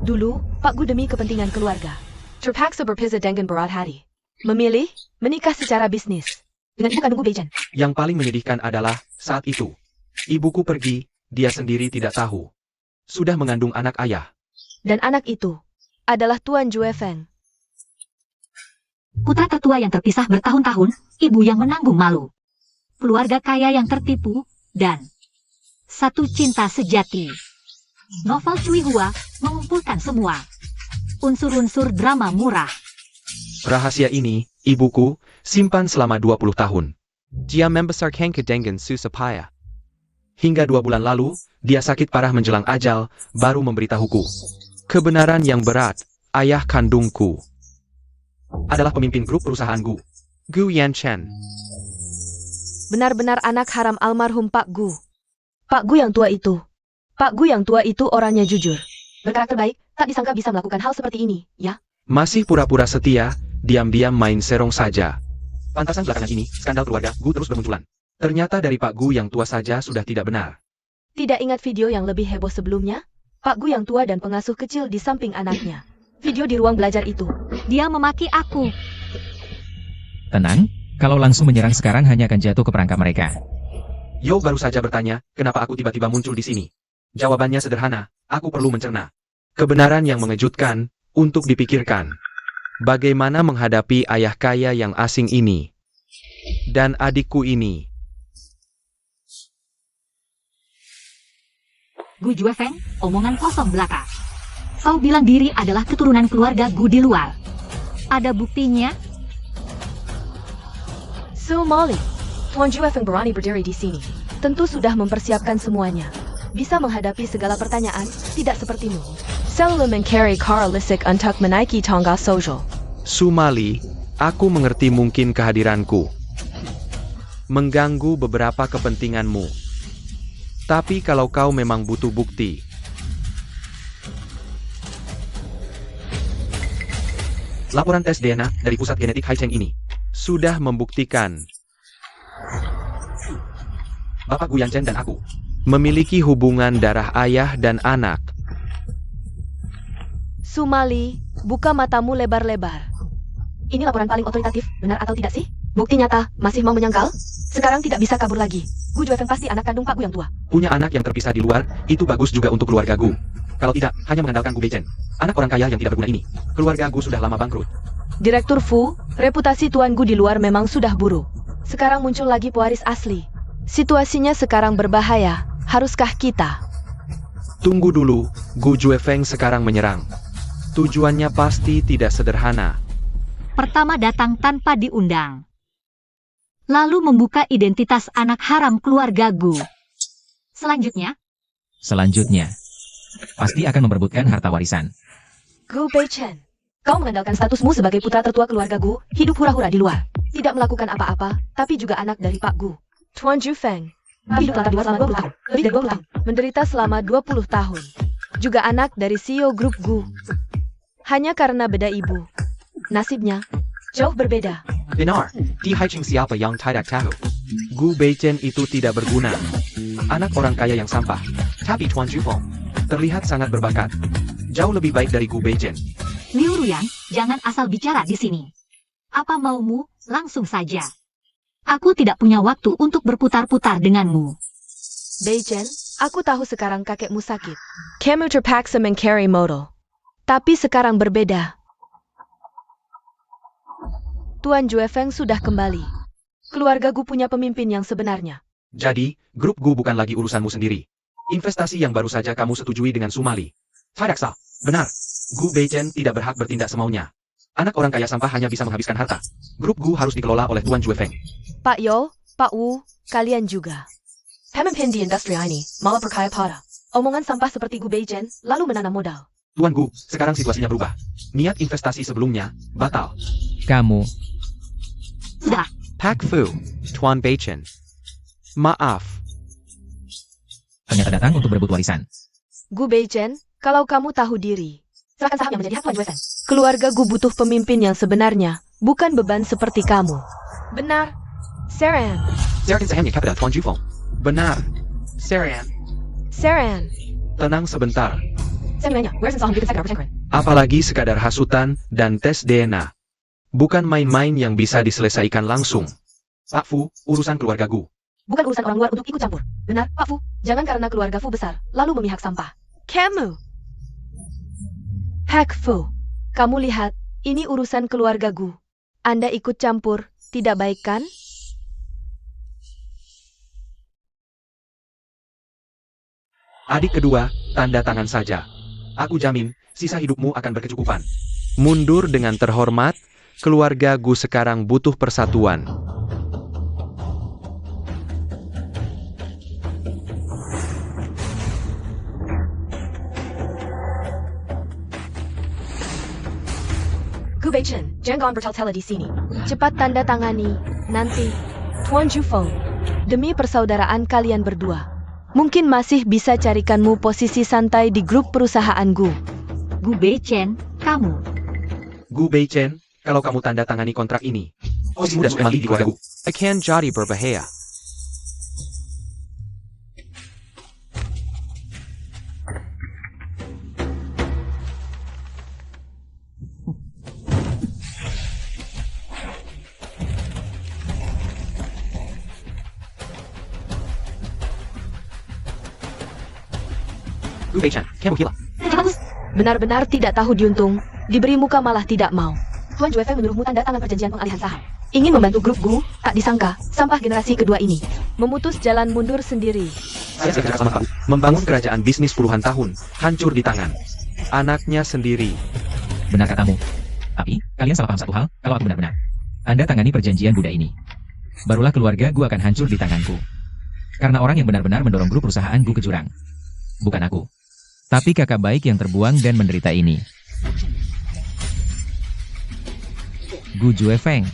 Dulu, Pak Gu demi kepentingan keluarga terpaksa berpisah dengan berat hati. Memilih menikah secara bisnis Dengan ibu kandung Gu Beichen. Yang paling menyedihkan adalah, saat itu, ibuku pergi, dia sendiri tidak tahu. Sudah mengandung anak ayah. dan anak itu adalah Tuan Juefeng. Putra tertua yang terpisah bertahun-tahun, ibu yang menanggung malu. Keluarga kaya yang tertipu, dan satu cinta sejati. Novel Cui Hua mengumpulkan semua unsur-unsur drama murah. Rahasia ini, ibuku, simpan selama 20 tahun. Dia membesarkan dengan susah payah. Hingga 2 bulan lalu, dia sakit parah menjelang ajal, baru memberitahuku. Kebenaran yang berat, ayah kandungku adalah pemimpin grup perusahaan Gu. Gu Yanchen. Benar-benar anak haram almarhum Pak Gu. Pak Gu yang tua itu. Pak Gu yang tua itu orangnya jujur. Berkarakter baik, tak disangka bisa melakukan hal seperti ini, ya? Masih pura-pura setia, diam-diam main serong saja. Pantasan belakangan ini, skandal keluarga Gu terus bermunculan. Ternyata dari Pak Gu yang tua saja sudah tidak benar. Tidak ingat video yang lebih heboh sebelumnya? Pak Gu yang tua dan pengasuh kecil di samping anaknya. Video di ruang belajar itu. Dia memaki aku. Tenang, kalau langsung menyerang sekarang hanya akan jatuh ke perangkap mereka. Yo baru saja bertanya, kenapa aku tiba-tiba muncul di sini? Jawabannya sederhana, aku perlu mencerna kebenaran yang mengejutkan, untuk dipikirkan. Bagaimana menghadapi ayah kaya yang asing ini? Dan adikku ini. Gu Juefeng, omongan kosong belaka. Kau bilang diri adalah keturunan keluarga Gu di luar. Ada buktinya? So Molly, Tuan Juefeng berani berdiri di sini. Tentu sudah mempersiapkan semuanya. Bisa menghadapi segala pertanyaan, tidak sepertimu. Selalu mengcarry Carl Lisik untuk menaiki tangga sosial. Sumali, aku mengerti mungkin kehadiranku mengganggu beberapa kepentinganmu. Tapi kalau kau memang butuh bukti, laporan tes DNA dari pusat genetik Haicheng ini sudah membuktikan Bapak Gu Yanchen dan aku memiliki hubungan darah ayah dan anak. Sumali, buka matamu lebar-lebar. Ini laporan paling otoritatif, benar atau tidak sih? Bukti nyata, masih mau menyangkal? Sekarang tidak bisa kabur lagi. Gu Juefeng pasti anak kandung Pak Gu yang tua. Punya anak yang terpisah di luar, itu bagus juga untuk keluarga Gu. Kalau tidak, hanya mengandalkan Gu Beichen, anak orang kaya yang tidak berguna ini. Keluarga Gu sudah lama bangkrut. Direktur Fu, reputasi Tuan Gu di luar memang sudah buruk. Sekarang muncul lagi pewaris asli. Situasinya sekarang berbahaya. Haruskah kita? Tunggu dulu, Gu Juefeng sekarang menyerang. Tujuannya pasti tidak sederhana. Pertama datang tanpa diundang. Lalu membuka identitas anak haram keluarga Gu. Selanjutnya, pasti akan memperebutkan harta warisan. Gu Beichen. kau mengandalkan statusmu sebagai putra tertua keluarga Gu, hidup hura-hura di luar. Tidak melakukan apa-apa, tapi juga anak dari Pak Gu. Tuan Jufeng. Hidup telah di luar selama 20 tahun. Lebih dari 20 tahun. Menderita selama 20 tahun. Juga anak dari CEO grup Gu. Hanya karena beda ibu. Nasibnya jauh berbeda. Benar, di Haicheng siapa yang tidak tahu? Gu Beichen itu tidak berguna. Anak orang kaya yang sampah. Tapi Tuan Jufeng terlihat sangat berbakat. Jauh lebih baik dari Gu Beichen. Liu Ruyan, jangan asal bicara di sini. Apa maumu, langsung saja. Aku tidak punya waktu untuk berputar-putar denganmu. Beichen, aku tahu sekarang kakekmu sakit. Kamu terpaksa mengcarry modal. Tapi sekarang berbeda. Tuan Juefeng sudah kembali. Keluarga Gu punya pemimpin yang sebenarnya. Jadi, grup Gu bukan lagi urusanmu sendiri. Investasi yang baru saja kamu setujui dengan Sumali. Tidak sah. Benar. Gu Beichen tidak berhak bertindak semaunya. Anak orang kaya sampah hanya bisa menghabiskan harta. Grup Gu harus dikelola oleh Tuan Juefeng. Pak Yo, Pak Wu, kalian juga. Pemimpin di industri ini malah perkaya pada omongan sampah seperti Gu Beichen, lalu menanam modal. Tuan Gu, sekarang situasinya berubah. Niat investasi sebelumnya, batal. Kamu, Sudah, Pak Fu, Tuan Beichen. Maaf. ternyata datang untuk berebut warisan. Gu Beichen, kalau kamu tahu diri, serahkan saham yang menjadi hak Tuan Juefeng. Keluarga Gu butuh pemimpin yang sebenarnya, bukan beban seperti kamu. Benar. Saran. Serahkan sahamnya kepada Tuan Jufeng. Benar. Saran. Saran. Tenang sebentar. Saya menanya, where's the saham you can second percent? Apalagi sekadar hasutan dan tes DNA. Bukan main-main yang bisa diselesaikan langsung. Pak Fu, urusan keluarga Gu. Bukan urusan orang luar untuk ikut campur. Benar, Pak Fu. Jangan karena keluarga Fu besar, lalu memihak sampah. Kamu. Pak Fu. Kamu lihat, ini urusan keluarga Gu. Anda ikut campur, tidak baik kan? Adik kedua, tanda tangan saja. Aku jamin, sisa hidupmu akan berkecukupan. Mundur dengan terhormat, keluarga Gu sekarang butuh persatuan. Gu Beichen, jangan bertele-tele di sini. Cepat tanda tangani, nanti. Tuan Jufeng, demi persaudaraan kalian berdua. Mungkin masih bisa carikanmu posisi santai di grup perusahaan Gu. Gu Beichen, kamu. Gu Beichen, kalau kamu tanda tangani kontrak ini, posisimu dan kembali di keluarga Gu akan jadi berbahaya. Gu Beichen, kamu gila. Bagus. Benar-benar tidak tahu diuntung, diberi muka malah tidak mau. Tuan Juefeng menyuruhmu tanda tangan perjanjian pengalihan saham. Ingin membantu grup Gu, tak disangka, sampah generasi kedua ini. Memutus jalan mundur sendiri. Saya segera sama kamu. Membangun kerajaan bisnis puluhan tahun, hancur di tangan anaknya sendiri. Benar katamu. Tapi, kalian salah paham satu hal, kalau aku benar-benar. Anda tangani perjanjian Buddha ini. Barulah keluarga Gu akan hancur di tanganku. Karena orang yang benar-benar mendorong grup perusahaan Gu ke jurang. Bukan aku. Tapi kakak baik yang terbuang dan menderita ini. Gu Juefeng.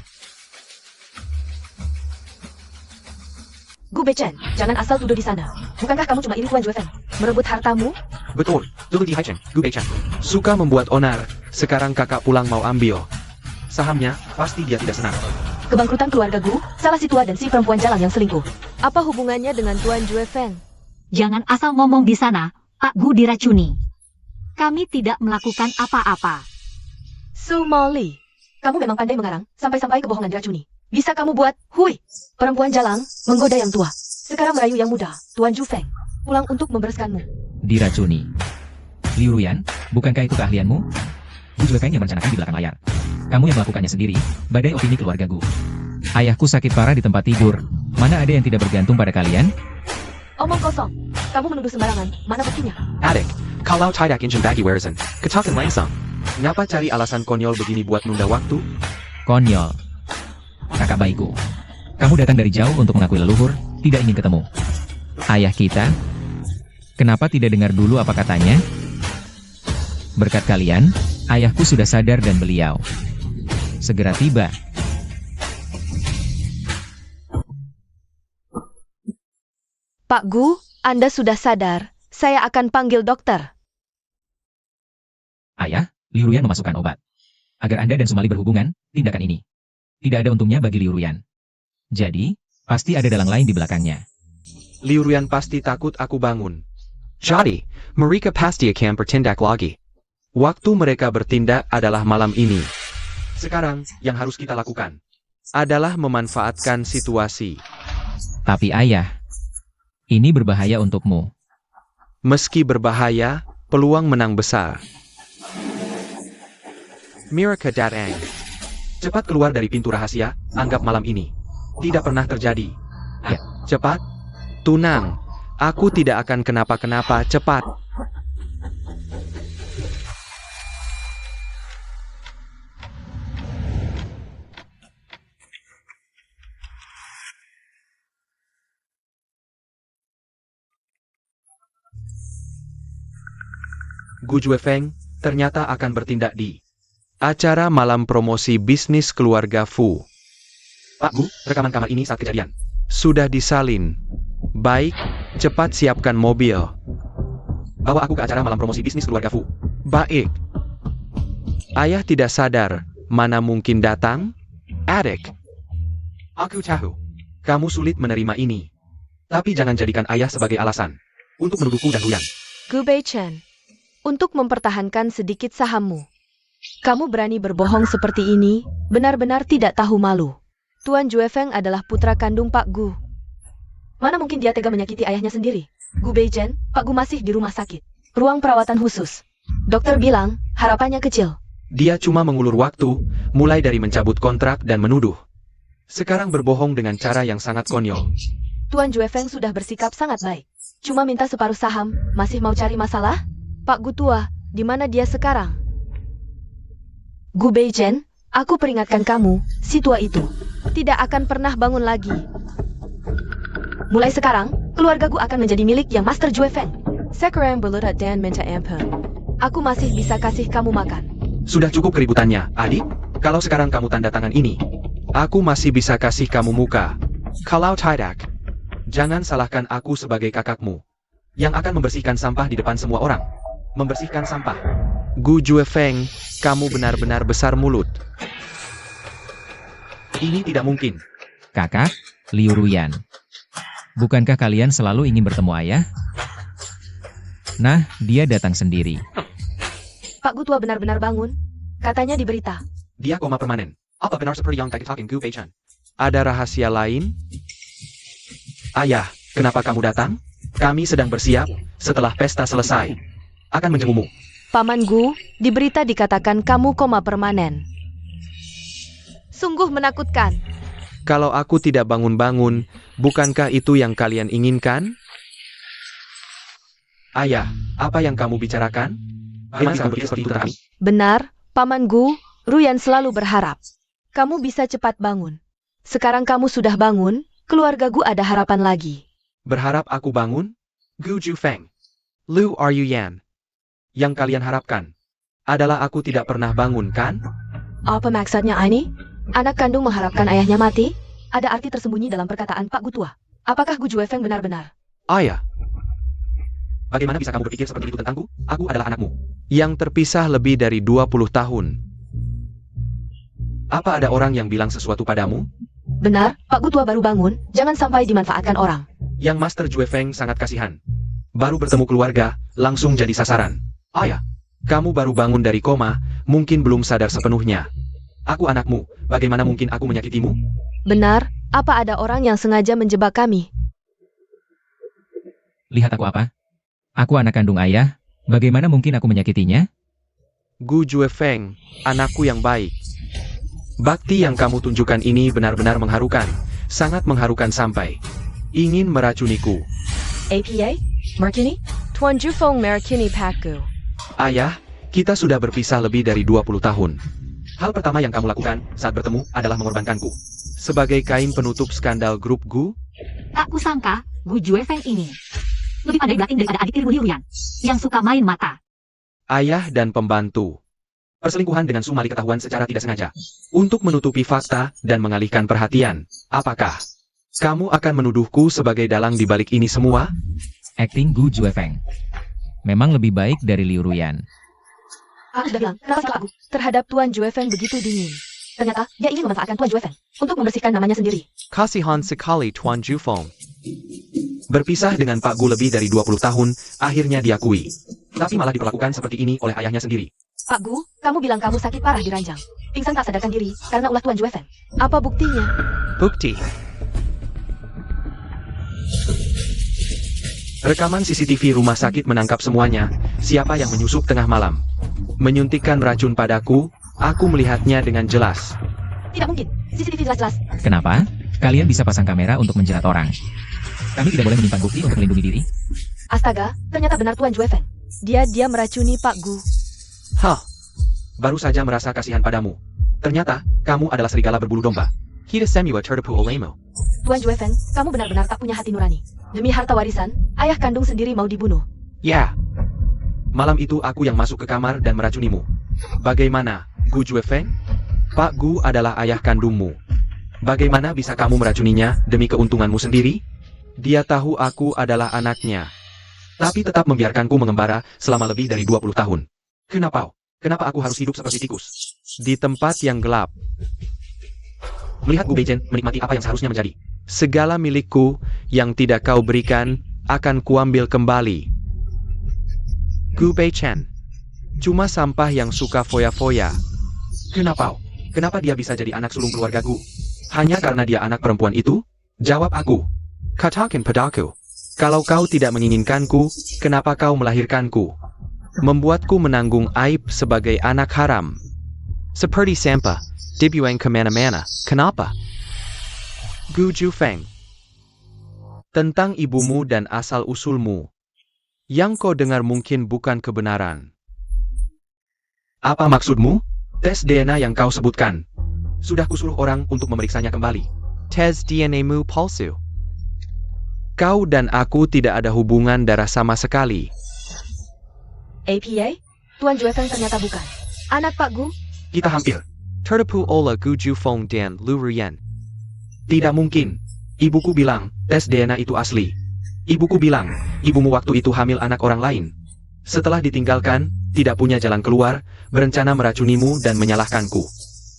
Gu Beichen, jangan asal tuduh di sana. Bukankah kamu cuma ini Tuan Juefeng? Merebut hartamu? Betul, dulu di Haichen, Gu Beichen. Suka membuat onar, sekarang kakak pulang mau ambil sahamnya, pasti dia tidak senang. Kebangkrutan keluarga Gu, salah si tua dan si perempuan jalan yang selingkuh. Apa hubungannya dengan Tuan Juefeng? Jangan asal ngomong di sana, Pak Gu diracuni. Kami tidak melakukan apa-apa. Sumali, kamu memang pandai mengarang, sampai-sampai kebohongan diracuni. Bisa kamu buat, hui, perempuan jalang, menggoda yang tua. Sekarang merayu yang muda, Tuan Jufeng. Pulang untuk membereskanmu. Diracuni. Liu Ruyan, bukankah itu keahlianmu? Gu Juefeng yang merencanakan di belakang layar. Kamu yang melakukannya sendiri, badai opini keluarga Gu. Ayahku sakit parah di tempat tidur. Mana ada yang tidak bergantung pada kalian? Omong kosong. Kamu menuduh sembarangan. Mana buktinya? Adik, kalau tidak ingin bagi warisan, katakan langsung. Ngapa cari alasan konyol begini buat nunda waktu? Konyol. Kakak baikku. Kamu datang dari jauh untuk mengakui leluhur, tidak ingin ketemu. Ayah kita? Kenapa tidak dengar dulu apa katanya? Berkat kalian, ayahku sudah sadar dan beliau segera tiba. Pak Gu, Anda sudah sadar. Saya akan panggil dokter. Ayah, Liu Ruyan memasukkan obat. Agar Anda dan Sumali berhubungan, tindakan ini tidak ada untungnya bagi Liu Ruyan. Jadi, pasti ada dalang lain di belakangnya. Liu Ruyan pasti takut aku bangun. Jadi, mereka pasti akan bertindak lagi. Waktu mereka bertindak adalah malam ini. Sekarang, yang harus kita lakukan, adalah memanfaatkan situasi. Tapi ayah, ini berbahaya untukmu. Meski berbahaya, peluang menang besar. Miraka Datang. Cepat keluar dari pintu rahasia, anggap malam ini tidak pernah terjadi. Ya. Cepat. Tunang. Aku tidak akan kenapa-kenapa, cepat. Gu Juefeng ternyata akan bertindak di acara malam promosi bisnis keluarga Fu. Pak Gu, rekaman kamar ini saat kejadian sudah disalin. Baik, cepat siapkan mobil. Bawa aku ke acara malam promosi bisnis keluarga Fu. Baik. Ayah tidak sadar, mana mungkin datang? Adik. Aku tahu, kamu sulit menerima ini. Tapi jangan jadikan ayah sebagai alasan untuk menuduhku dan Ruyan. Gu Beichen, untuk mempertahankan sedikit sahammu. Kamu berani berbohong seperti ini, benar-benar tidak tahu malu. Tuan Juefeng adalah putra kandung Pak Gu. Mana mungkin dia tega menyakiti ayahnya sendiri? Gu Beichen, Pak Gu masih di rumah sakit. Ruang perawatan khusus. Dokter bilang, harapannya kecil. Dia cuma mengulur waktu, mulai dari mencabut kontrak dan menuduh. Sekarang berbohong dengan cara yang sangat konyol. Tuan Juefeng sudah bersikap sangat baik. Cuma minta separuh saham, masih mau cari masalah? Pak Gu tua, di mana dia sekarang? Gu Beichen, aku peringatkan kamu, si tua itu tidak akan pernah bangun lagi. Mulai sekarang, keluarga Gu akan menjadi milik yang Master Juefeng. Sekarang belutat dan minta ampun. Aku masih bisa kasih kamu makan. Sudah cukup keributannya, adik. Kalau sekarang kamu tanda tangan ini, aku masih bisa kasih kamu muka. Kalau tidak, jangan salahkan aku sebagai kakakmu yang akan membersihkan sampah di depan semua orang. Membersihkan sampah. Gu Juefeng, kamu benar-benar besar mulut. Ini tidak mungkin. Kakak, Liu Ruyan. Bukankah kalian selalu ingin bertemu ayah? Nah, dia datang sendiri. Pak Gu tua benar-benar bangun. Katanya di berita. Dia koma permanen. Apa benar seperti yang tadi talking Gu Beichen? Ada rahasia lain? Ayah, kenapa kamu datang? Kami sedang bersiap, setelah pesta selesai akan menjengukmu. Paman Gu, di berita dikatakan kamu koma permanen. Sungguh menakutkan. Kalau aku tidak bangun-bangun, bukankah itu yang kalian inginkan? Ayah, apa yang kamu bicarakan? Bagaimana kamu berpikir seperti itu tentang kami? Benar, Paman Gu, Ruyan selalu berharap kamu bisa cepat bangun. Sekarang kamu sudah bangun, keluarga Gu ada harapan lagi. Berharap aku bangun? Gu Juefeng, Liu Ruyan. Yang kalian harapkan adalah aku tidak pernah bangun, kan? Apa maksudnya ini? Anak kandung mengharapkan ayahnya mati? Ada arti tersembunyi dalam perkataan Pak Gu tua. Apakah Gu Juefeng benar-benar? Ayah, bagaimana bisa kamu berpikir seperti itu tentangku? Aku adalah anakmu yang terpisah lebih dari 20 tahun. Apa ada orang yang bilang sesuatu padamu? Benar, Pak Gu tua baru bangun, jangan sampai dimanfaatkan orang. Yang Master Juefeng sangat kasihan. Baru bertemu keluarga, langsung jadi sasaran. Ayah, kamu baru bangun dari koma, mungkin belum sadar sepenuhnya. Aku anakmu, bagaimana mungkin aku menyakitimu? Benar, apa ada orang yang sengaja menjebak kami? Lihat aku apa? Aku anak kandung ayah, bagaimana mungkin aku menyakitinya? Gu Juefeng, anakku yang baik. Bakti yang kamu tunjukkan ini benar-benar mengharukan, sangat mengharukan sampai ingin meracuniku. APA? Merkini? Tuan Jufeng Merkini Pak Gu. Ayah, kita sudah berpisah lebih dari 20 tahun. Hal pertama yang kamu lakukan saat bertemu adalah mengorbankanku. Sebagai kain penutup skandal grup Gu, Tak kusangka, Gu Juefeng ini lebih pandai batting daripada adik tiri Liu Ruyan yang suka main mata. ayah dan pembantu. Perselingkuhan dengan Sumali ketahuan secara tidak sengaja. Untuk menutupi fakta dan mengalihkan perhatian. Apakah kamu akan menuduhku sebagai dalang di balik ini semua? Acting Gu Juefeng. Memang lebih baik dari Liu Ruyan. Aku sudah bilang, kenapa sikap aku terhadap Tuan Juefeng begitu dingin? Ternyata, dia ingin memanfaatkan Tuan Juefeng untuk membersihkan namanya sendiri. Kasihan sekali Tuan Jufeng. Berpisah dengan Pak Gu lebih dari 20 tahun, akhirnya diakui. Tapi malah diperlakukan seperti ini oleh ayahnya sendiri. Pak Gu, kamu bilang kamu sakit parah di ranjang. Pingsan tak sadarkan diri, karena ulah Tuan Juefeng. Apa buktinya? Bukti. Rekaman CCTV rumah sakit menangkap semuanya, siapa yang menyusup tengah malam. Menyuntikkan racun padaku, aku melihatnya dengan jelas. Tidak mungkin. CCTV jelas-jelas. Kenapa? Kalian bisa pasang kamera untuk menjerat orang. Kami tidak boleh menyimpan bukti untuk melindungi diri. Astaga, ternyata benar Tuan Jue Feng. Dia meracuni Pak Gu. Hah, baru saja merasa kasihan padamu. Ternyata, kamu adalah serigala berbulu domba. Kita semua tertipu olehmu. Tuan Jue Feng, kamu benar-benar tak punya hati nurani. Demi harta warisan, ayah kandung sendiri mau dibunuh. Ya. Malam itu aku yang masuk ke kamar dan meracunimu. Bagaimana, Gu Jue Feng? Pak Gu adalah ayah kandungmu. Bagaimana bisa kamu meracuninya demi keuntunganmu sendiri? Dia tahu aku adalah anaknya. Tapi tetap membiarkanku mengembara selama lebih dari 20 tahun. Kenapa? Kenapa aku harus hidup seperti tikus? Di tempat yang gelap. Melihat Gu Beichen menikmati apa yang seharusnya menjadi. Segala milikku yang tidak kau berikan, akan kuambil kembali. Gu Beichen. Cuma sampah yang suka foya-foya. Kenapa? Kenapa dia bisa jadi anak sulung keluarga Gu? Hanya karena dia anak perempuan itu? Jawab aku. Katakan padaku. Kalau kau tidak menginginkanku, kenapa kau melahirkanku? Membuatku menanggung aib sebagai anak haram. Seperti sampah, dibuang kemana-mana. Kenapa? Gu Ju Feng. Tentang ibumu dan asal-usulmu. Yang kau dengar mungkin bukan kebenaran. Apa maksudmu? Tes DNA yang kau sebutkan. Sudah kusuruh orang untuk memeriksanya kembali. Tes DNA-mu palsu. Kau dan aku tidak ada hubungan darah sama sekali. APA? Tuan Jue Feng ternyata bukan anak Pak Gu? Kita hampir tertipu oleh Gu Ju Feng dan Lu Ruyan. Tidak mungkin. Ibuku bilang, tes DNA itu asli. Ibuku bilang, ibumu waktu itu hamil anak orang lain. Setelah ditinggalkan, tidak punya jalan keluar, berencana meracunimu dan menyalahkanku.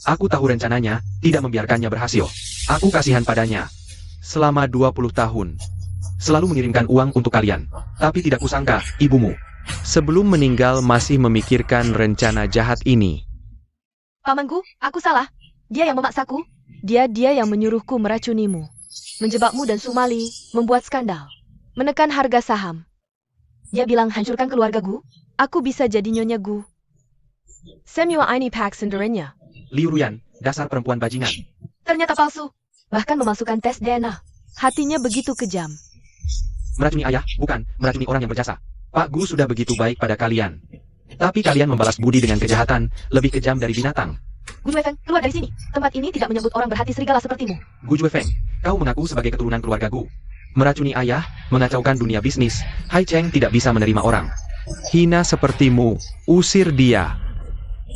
Aku tahu rencananya, tidak membiarkannya berhasil. Aku kasihan padanya. Selama 20 tahun. Selalu mengirimkan uang untuk kalian. Tapi tidak kusangka, ibumu. Sebelum meninggal masih memikirkan rencana jahat ini. Paman Gu, aku salah. Dia yang memaksaku. Dia yang menyuruhku meracunimu. Menjebakmu dan Sumali, membuat skandal. Menekan harga saham. Dia bilang hancurkan keluarga Gu. Aku bisa jadi nyonya Gu. Semua ini pak senderenya. Liu Ruyan, dasar perempuan bajingan. Ternyata palsu. Bahkan memasukkan tes DNA. Hatinya begitu kejam. Meracuni ayah, bukan meracuni orang yang berjasa. Pak Gu sudah begitu baik pada kalian. Tapi kalian membalas budi dengan kejahatan, lebih kejam dari binatang. Gu Jue Feng, keluar dari sini. Tempat ini tidak menyambut orang berhati serigala sepertimu. Gu Jue Feng, kau mengaku sebagai keturunan keluarga Gu. Meracuni ayah, mengacaukan dunia bisnis. Hai Cheng tidak bisa menerima orang. Hina sepertimu, usir dia.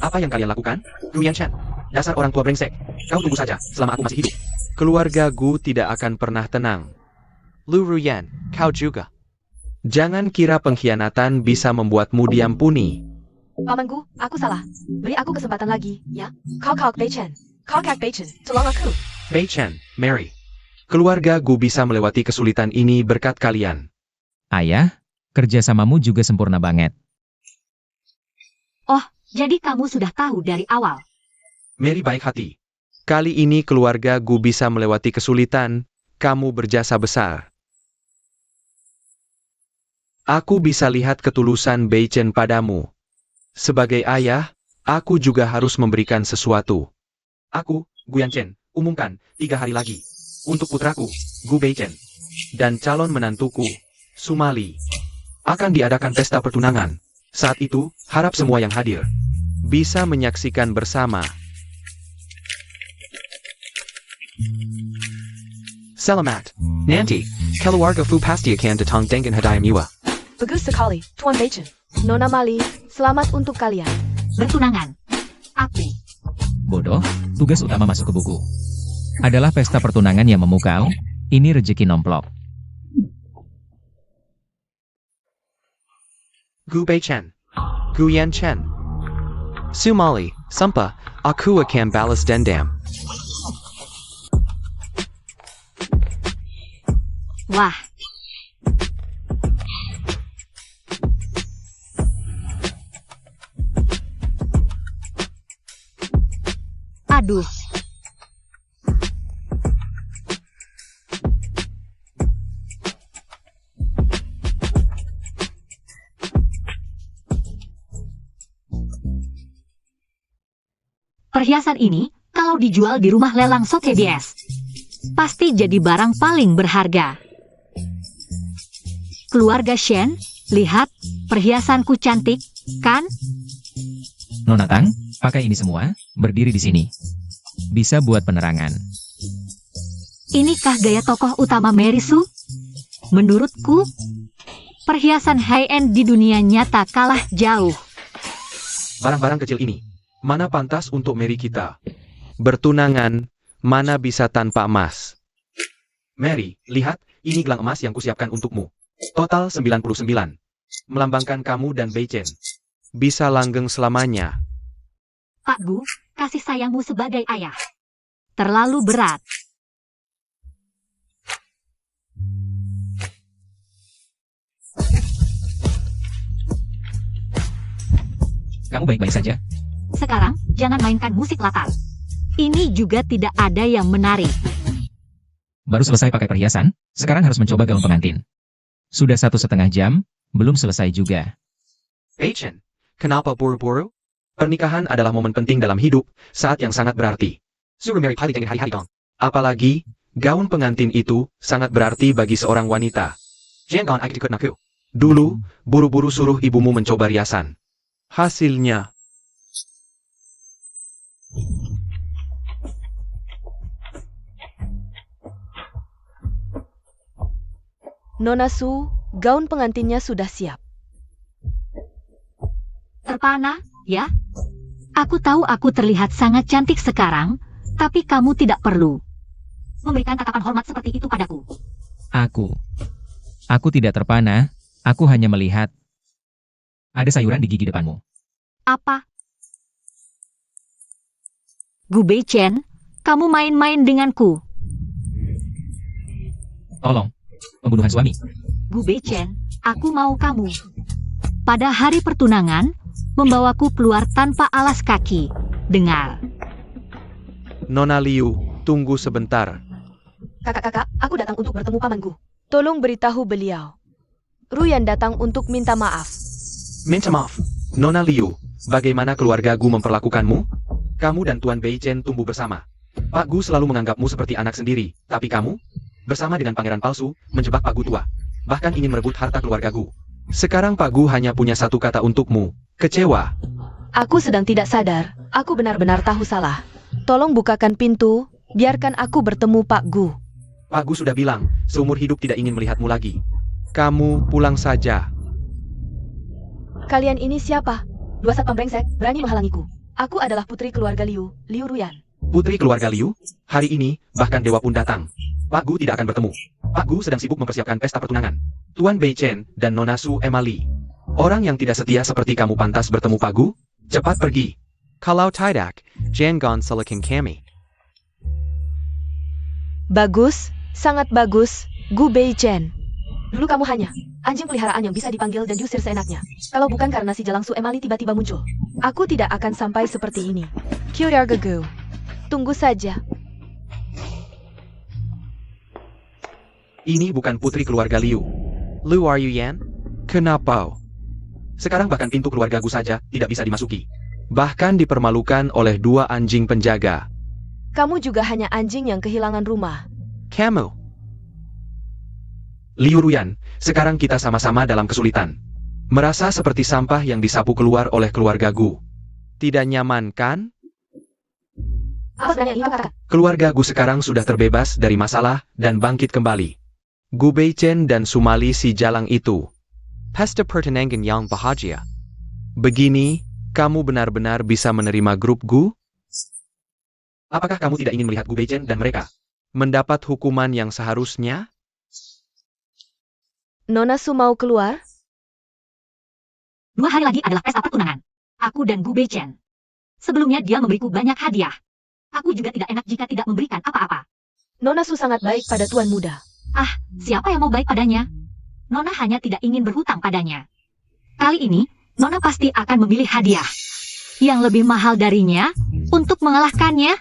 Apa yang kalian lakukan? Ruyan Chen, dasar orang tua brengsek. Kau tunggu saja, selama aku masih hidup. Keluarga Gu tidak akan pernah tenang. Lu Ruyan, kau juga. Jangan kira pengkhianatan bisa membuatmu diampuni. Paman Gu, aku salah. Beri aku kesempatan lagi, ya? Kau Beichen. Kau Beichen, tolong aku. Beichen, Mary. Keluarga Gu bisa melewati kesulitan ini berkat kalian. Ayah, kerjasamamu juga sempurna banget. Oh, jadi kamu sudah tahu dari awal. Mary baik hati. Kali ini keluarga Gu bisa melewati kesulitan, kamu berjasa besar. Aku bisa lihat ketulusan Beichen padamu. Sebagai ayah, aku juga harus memberikan sesuatu. Aku, Gu Yanchen, umumkan 3 hari lagi. Untuk putraku, Gu Beichen. Dan calon menantuku, Sumali. Akan diadakan pesta pertunangan. Saat itu, harap semua yang hadir bisa menyaksikan bersama. Selamat, nanti, keluarga Fu pasti akan datang dengan hadiah mewah. Bagus sekali, Tuan Beichen. Nona Mali, selamat untuk kalian. Bertunangan. Aku. Bodoh, tugas utama masuk ke buku. Adalah pesta pertunangan yang memukau, ini rejeki nomplok. Gu Beichen. Gu Yanchen. Sumali, sumpah, aku akan balas dendam. Wah. Aduh. Perhiasan ini, kalau dijual di rumah lelang Sotheby's, pasti jadi barang paling berharga. Keluarga Shen, lihat, perhiasanku cantik, kan? Nona Tang, pakai ini semua, berdiri di sini. Bisa buat penerangan. Inikah gaya tokoh utama Mary Sue? Menurutku, perhiasan high-end di dunia nyata kalah jauh. Barang-barang kecil ini, mana pantas untuk Mary kita? Bertunangan, mana bisa tanpa emas? Mary, lihat, ini gelang emas yang kusiapkan untukmu. Total 99. Melambangkan kamu dan Bei Chen. Bisa langgeng selamanya. Pak Gu, kasih sayangmu sebagai ayah. Terlalu berat. Kamu baik-baik saja? Sekarang, jangan mainkan musik latar. Ini juga tidak ada yang menarik. Baru selesai pakai perhiasan, sekarang harus mencoba gaun pengantin. Sudah 1,5 jam, belum selesai juga. Bei Chen, kenapa buru-buru? Pernikahan adalah momen penting dalam hidup, saat yang sangat berarti. Suruh Mary paling dengan hari-hari dong. Apalagi, gaun pengantin itu sangat berarti bagi seorang wanita. Jangan ikut aku. Dulu, buru-buru suruh ibumu mencoba riasan. Hasilnya, Nona Su, gaun pengantinnya sudah siap. Terpana, ya? Aku tahu aku terlihat sangat cantik sekarang, tapi kamu tidak perlu memberikan tatapan hormat seperti itu padaku. Aku tidak terpana, aku hanya melihat. Ada sayuran di gigi depanmu. Apa? Gu Bei Chen, kamu main-main denganku. Tolong, pembunuhan suami. Gu Bei Chen, aku mau kamu. Pada hari pertunangan, membawaku keluar tanpa alas kaki. Dengar. Nona Liu, tunggu sebentar. Kakak-kakak, aku datang untuk bertemu pamanku. Tolong beritahu beliau. Ruyan datang untuk minta maaf. Minta maaf. Nona Liu, bagaimana keluarga Gu memperlakukanmu? Kamu dan Tuan Bei Chen tumbuh bersama. Pak Gu selalu menganggapmu seperti anak sendiri, tapi kamu, bersama dengan pangeran palsu, menjebak Pak Gu tua. Bahkan ingin merebut harta keluarga Gu. Sekarang Pak Gu hanya punya satu kata untukmu, kecewa. Aku sedang tidak sadar, aku benar-benar tahu salah. Tolong bukakan pintu, biarkan aku bertemu Pak Gu. Pak Gu sudah bilang, seumur hidup tidak ingin melihatmu lagi. Kamu pulang saja. Kalian ini siapa? Dua satpam brengsek, berani menghalangiku. Aku adalah putri keluarga Liu, Liu Ruyan. Putri keluarga Liu, hari ini, bahkan dewa pun datang. Pak Gu tidak akan bertemu. Pak Gu sedang sibuk mempersiapkan pesta pertunangan. Tuan Bei Chen dan Nona Su Emily. Orang yang tidak setia seperti kamu pantas bertemu Pak Gu? Cepat pergi. Kalau tidak, jangan silakan kami. Bagus, sangat bagus, Gu Bei Chen. Dulu kamu hanya anjing peliharaan yang bisa dipanggil dan diusir seenaknya. Kalau bukan karena si Jalangsu Emily tiba-tiba muncul, aku tidak akan sampai seperti ini. Kyoriarga Gu. Tunggu saja. Ini bukan putri keluarga Liu. Liu are you Yan? Kenapa? Sekarang bahkan pintu keluarga Gu saja tidak bisa dimasuki. Bahkan dipermalukan oleh dua anjing penjaga. Kamu juga hanya anjing yang kehilangan rumah. Kamu. Liu Ruyan, sekarang kita sama-sama dalam kesulitan. Merasa seperti sampah yang disapu keluar oleh keluarga Gu. Tidak nyaman kan? Apa sebenarnya ini kakak? Keluarga Gu sekarang sudah terbebas dari masalah dan bangkit kembali. Gu Bei Chen dan Sumali si Jalang itu. Pesta pertunangan yang bahagia. Begini, kamu benar-benar bisa menerima grup Gu? Apakah kamu tidak ingin melihat Gu Bei Chen dan mereka mendapat hukuman yang seharusnya? Nona Su mau keluar? 2 hari lagi adalah pesta pertunangan. Aku dan Gu Bei Chen. Sebelumnya dia memberiku banyak hadiah. Aku juga tidak enak jika tidak memberikan apa-apa. Nona Su sangat baik pada tuan muda. Ah, siapa yang mau baik padanya? Nona hanya tidak ingin berhutang padanya. Kali ini, Nona pasti akan memilih hadiah yang lebih mahal darinya untuk mengalahkannya.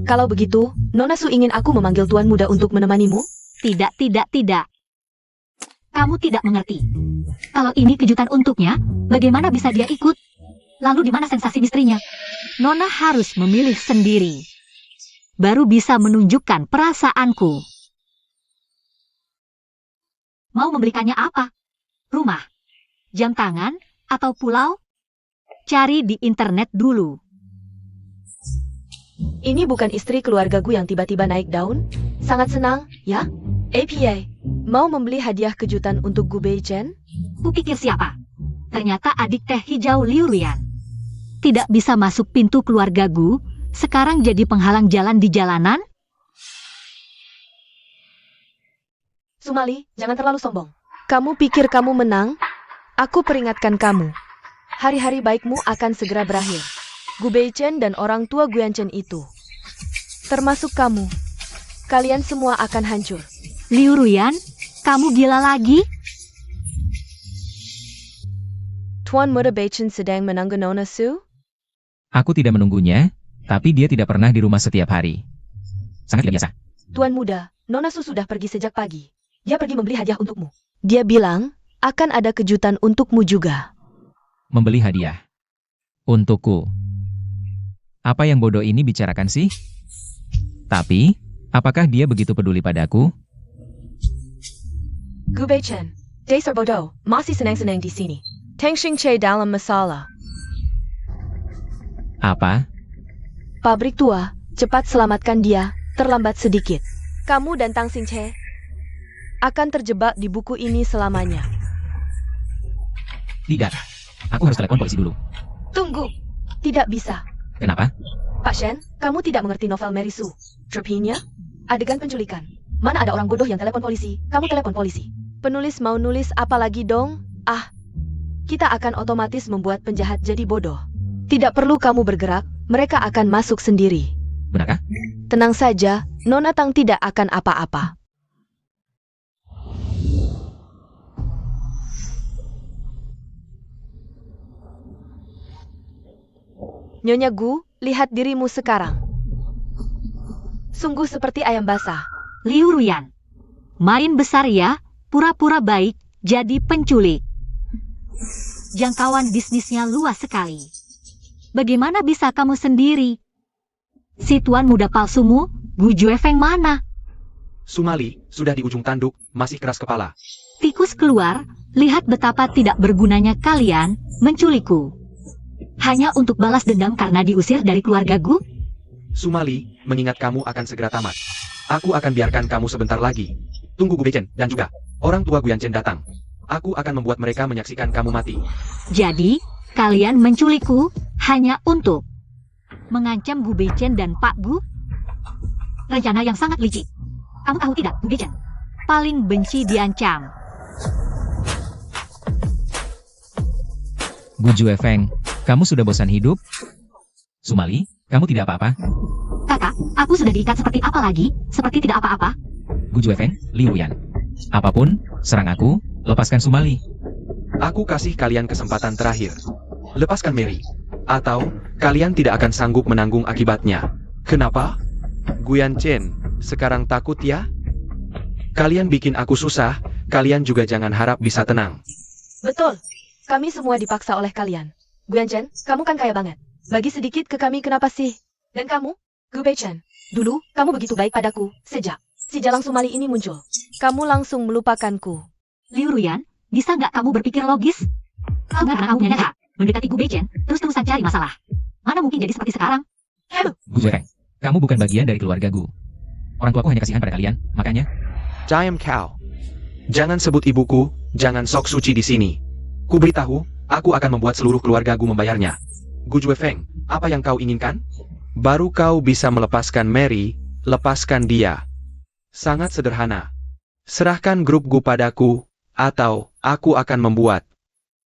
Kalau begitu, Nona Su ingin aku memanggil tuan muda untuk menemanimu? Tidak. Kamu tidak mengerti. Kalau ini kejutan untuknya, bagaimana bisa dia ikut? Lalu di mana sensasi misterinya? Nona harus memilih sendiri. Baru bisa menunjukkan perasaanku. Mau membelikannya apa? Rumah? Jam tangan? Atau pulau? Cari di internet dulu. Ini bukan istri keluargaku yang tiba-tiba naik daun? Sangat senang, ya? APA, mau membeli hadiah kejutan untuk Gu Beichen? Kupikir siapa? Ternyata adik teh hijau Liu Ruyan. Tidak bisa masuk pintu keluarga Gu, sekarang jadi penghalang jalan di jalanan? Sumali, jangan terlalu sombong. Kamu pikir kamu menang? Aku peringatkan kamu. Hari-hari baikmu akan segera berakhir. Gu Beichen dan orang tua Guanchen itu. Termasuk kamu. Kalian semua akan hancur. Liu Ruyan, kamu gila lagi? Tuan Muda Beichen sedang menunggu Nona Su? Aku tidak menunggunya, tapi dia tidak pernah di rumah setiap hari. Sangat tidak biasa. Tuan Muda, Nona Su sudah pergi sejak pagi. Dia pergi membeli hadiah untukmu. Dia bilang, akan ada kejutan untukmu juga. Membeli hadiah. Untukku. Apa yang bodoh ini bicarakan sih? Tapi, apakah dia begitu peduli padaku? Gu Beichen, dasar bodoh, masih senang-senang di sini. Tang Xingche dalam masalah. Apa? Pabrik tua, cepat selamatkan dia, terlambat sedikit. Kamu dan Tang Xingche akan terjebak di buku ini selamanya. Tidak. Aku harus telepon polisi dulu. Tunggu, tidak bisa. Kenapa? Pak Shen, kamu tidak mengerti novel Mary Sue. Tropinya? Adegan penculikan. Mana ada orang bodoh yang telepon polisi? Kamu telepon polisi. Penulis mau nulis apa lagi dong? Kita akan otomatis membuat penjahat jadi bodoh. Tidak perlu kamu bergerak, mereka akan masuk sendiri. Benarkah? Tenang saja, Nona Tang tidak akan apa-apa. Nyonya Gu, lihat dirimu sekarang. Sungguh seperti ayam basah. Liu Ruyan, main besar ya, pura-pura baik, jadi penculik. Jangkauan bisnisnya luas sekali. Bagaimana bisa kamu sendiri? Si tuan muda palsumu, Gu Juefeng mana? Sumali, sudah di ujung tanduk, masih keras kepala. Tikus keluar, lihat betapa tidak bergunanya kalian menculikku. Hanya untuk balas dendam karena diusir dari keluarga Gu? Sumali, mengingat kamu akan segera tamat. Aku akan biarkan kamu sebentar lagi. Tunggu Gu Beichen dan juga orang tua Guanchen datang. Aku akan membuat mereka menyaksikan kamu mati. Jadi, kalian menculikku hanya untuk mengancam Gu Beichen dan Pak Gu? Rencana yang sangat licik. Kamu tahu tidak, Gu Beichen? Paling benci diancam. Gu Juefeng, kamu sudah bosan hidup? Sumali, kamu tidak apa-apa? Kakak, aku sudah diikat seperti apa lagi? Seperti tidak apa-apa? Gu Juefeng, Liu Ruyan. Apapun, serang aku, lepaskan Sumali. Aku kasih kalian kesempatan terakhir. Lepaskan Mary. Atau, kalian tidak akan sanggup menanggung akibatnya. Kenapa? Guanchen, sekarang takut ya? Kalian bikin aku susah, kalian juga jangan harap bisa tenang. Betul. Kami semua dipaksa oleh kalian. Guanchen, kamu kan kaya banget. Bagi sedikit ke kami kenapa sih? Dan kamu, Gu Beichen, dulu kamu begitu baik padaku, sejak si Jalang Sumali ini muncul. Kamu langsung melupakanku. Liu Ruyan, bisa nggak kamu berpikir logis? Kamu karena kamu punya mendekati Gu Beichen, terus-terusan cari masalah. Mana mungkin jadi seperti sekarang? Gu Juefeng, kamu bukan bagian dari keluarga Gu. Orang tuaku hanya kasihan pada kalian, makanya... Diam kau. Jangan sebut ibuku, jangan sok suci di sini. Ku beritahu, aku akan membuat seluruh keluarga Gu membayarnya. Gu Juefeng, apa yang kau inginkan? Baru kau bisa melepaskan Mary, lepaskan dia. Sangat sederhana. Serahkan grup Gu padaku, atau aku akan membuat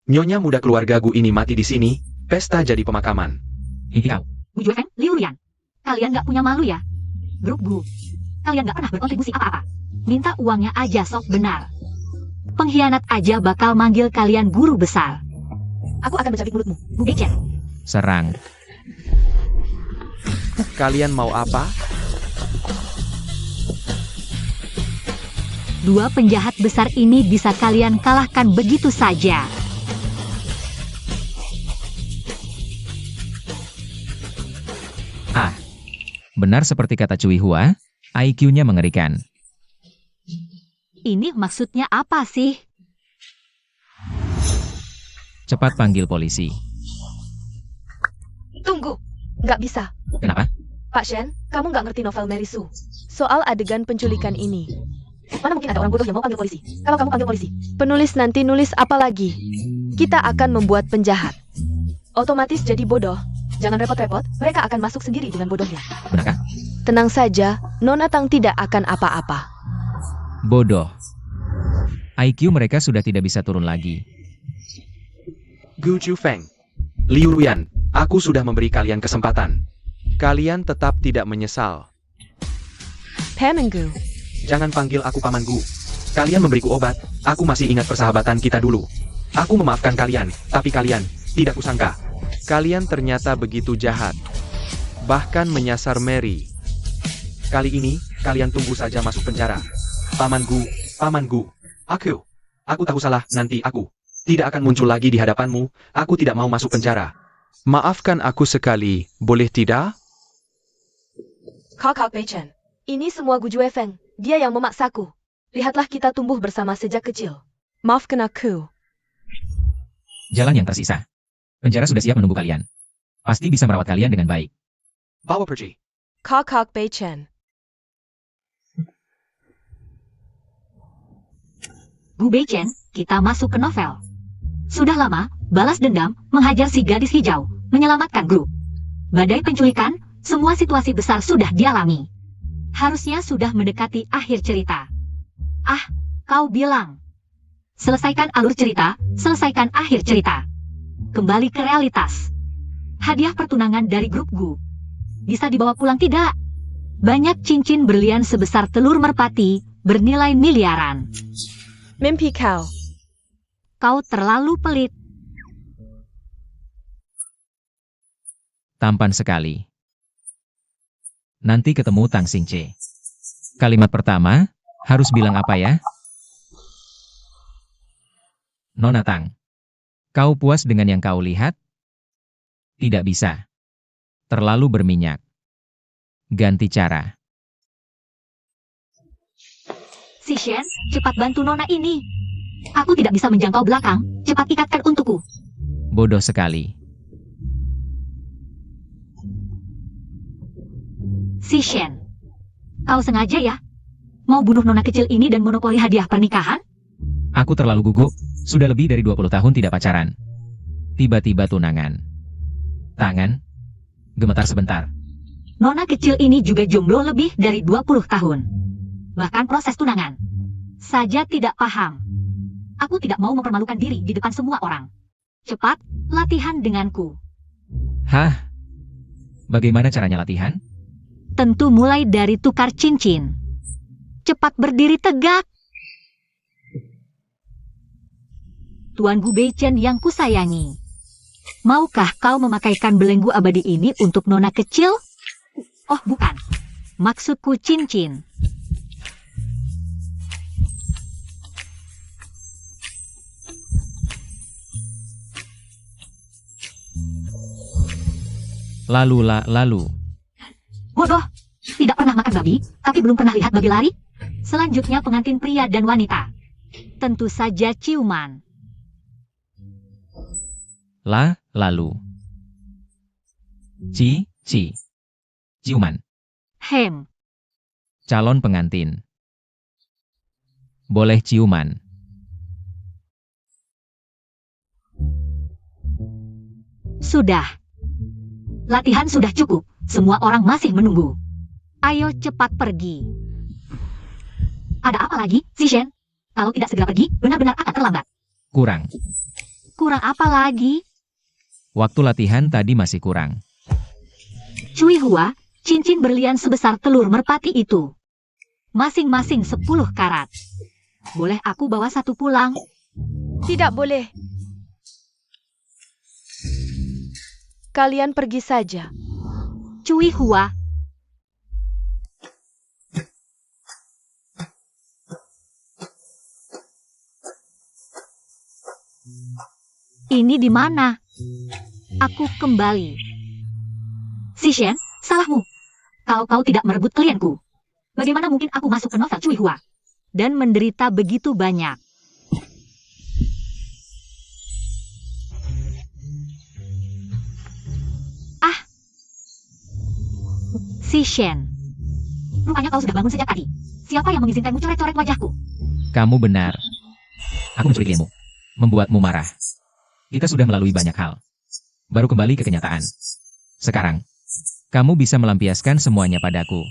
nyonya muda keluarga Gu ini mati di sini, pesta jadi pemakaman. Ini kau. Gu Juefeng, Liu Ruyan, kalian nggak punya malu ya? Grup Gu, kalian nggak pernah berkontribusi apa-apa. Minta uangnya aja sok benar. Pengkhianat aja bakal manggil kalian guru besar. Aku akan mencabik mulutmu, Gu Beichen. Serang. Kalian mau apa? Dua penjahat besar ini bisa kalian kalahkan begitu saja. Benar seperti kata Cui Hua, IQ-nya mengerikan. Ini maksudnya apa sih? Cepat panggil polisi. Tunggu. Nggak bisa. Kenapa? Pak Shen, kamu nggak ngerti novel Mary Sue. Soal adegan penculikan ini. Mana mungkin ada orang bodoh yang mau panggil polisi? Kalau kamu panggil polisi, penulis nanti nulis apa lagi? Kita akan membuat penjahat. Otomatis jadi bodoh. Jangan repot-repot, mereka akan masuk sendiri dengan bodohnya. Benarkah? Tenang saja, Nona Tang tidak akan apa-apa. Bodoh. IQ mereka sudah tidak bisa turun lagi. Gu Chufeng, Liu Ruyan, aku sudah memberi kalian kesempatan. Kalian tetap tidak menyesal. Pemenggu. Jangan panggil aku Paman Gu. Kalian memberiku obat, aku masih ingat persahabatan kita dulu. Aku memaafkan kalian, tapi kalian, tidak kusangka. Kalian ternyata begitu jahat. Bahkan menyasar Mary. Kali ini, kalian tunggu saja masuk penjara. Paman Gu, aku tahu salah, nanti aku tidak akan muncul lagi di hadapanmu, aku tidak mau masuk penjara. Maafkan aku sekali, boleh tidak? Kakak Pei-chen. Ini semua Gu Juefeng. Dia yang memaksaku. Lihatlah kita tumbuh bersama sejak kecil. Maafkan aku. Jalan yang tersisa. Penjara sudah siap menunggu kalian. Pasti bisa merawat kalian dengan baik. Bawa pergi. Kakak Pei-chen. Gu Beichen, kita masuk ke novel. Sudah lama, balas dendam, menghajar si gadis hijau, menyelamatkan grup. Badai penculikan, semua situasi besar sudah dialami. Harusnya sudah mendekati akhir cerita. Ah, kau bilang. Selesaikan alur cerita, selesaikan akhir cerita. Kembali ke realitas. Hadiah pertunangan dari grup Gu. Bisa dibawa pulang tidak? Banyak cincin berlian sebesar telur merpati, bernilai miliaran. Mimpi kau. Kau terlalu pelit. Tampan sekali. Nanti ketemu Tang Xingce. Kalimat pertama, harus bilang apa ya? Nona Tang. Kau puas dengan yang kau lihat? Tidak bisa. Terlalu berminyak. Ganti cara. Si Shen, cepat bantu Nona ini. Aku tidak bisa menjangkau belakang, cepat ikatkan untukku. Bodoh sekali. Si Shen. Kau sengaja ya? Mau bunuh Nona kecil ini dan monopoli hadiah pernikahan? Aku terlalu gugup, sudah lebih dari 20 tahun tidak pacaran. Tiba-tiba tunangan. Tangan. Gemetar sebentar. Nona kecil ini juga jomblo lebih dari 20 tahun. Bahkan proses tunangan saja tidak paham. Aku tidak mau mempermalukan diri di depan semua orang. Cepat, latihan denganku. Hah? Bagaimana caranya latihan? Tentu mulai dari tukar cincin. Cepat berdiri tegak. Tuan Gu Beichen yang kusayangi. Maukah kau memakaikan belenggu abadi ini untuk Nona kecil? Oh bukan. Maksudku cincin. Lalu. Bodoh. Tidak pernah makan babi, tapi belum pernah lihat babi lari? Selanjutnya pengantin pria dan wanita. Tentu saja ciuman. Lalu. Ciuman. Hem. Calon pengantin. Boleh ciuman. Sudah. Latihan sudah cukup, semua orang masih menunggu. Ayo cepat pergi. Ada apa lagi, si Shen? Kalau tidak segera pergi, benar-benar akan terlambat. Kurang. Kurang apa lagi? Waktu latihan tadi masih kurang. Cui Hua, cincin berlian sebesar telur merpati itu. Masing-masing 10 karat. Boleh aku bawa satu pulang? Tidak boleh. Kalian pergi saja. Cui Hua. Ini di mana? Aku kembali. Si Shen, salahmu. Kalau kau tidak merebut klienku, bagaimana mungkin aku masuk ke novel Cui Hua dan menderita begitu banyak? Si Shen. Rupanya kau sudah bangun sejak tadi. Siapa yang mengizinkanmu coret-coret wajahku? Kamu benar. Aku mencuri klienmu. Membuatmu marah. Kita sudah melalui banyak hal. Baru kembali ke kenyataan. Sekarang, kamu bisa melampiaskan semuanya padaku.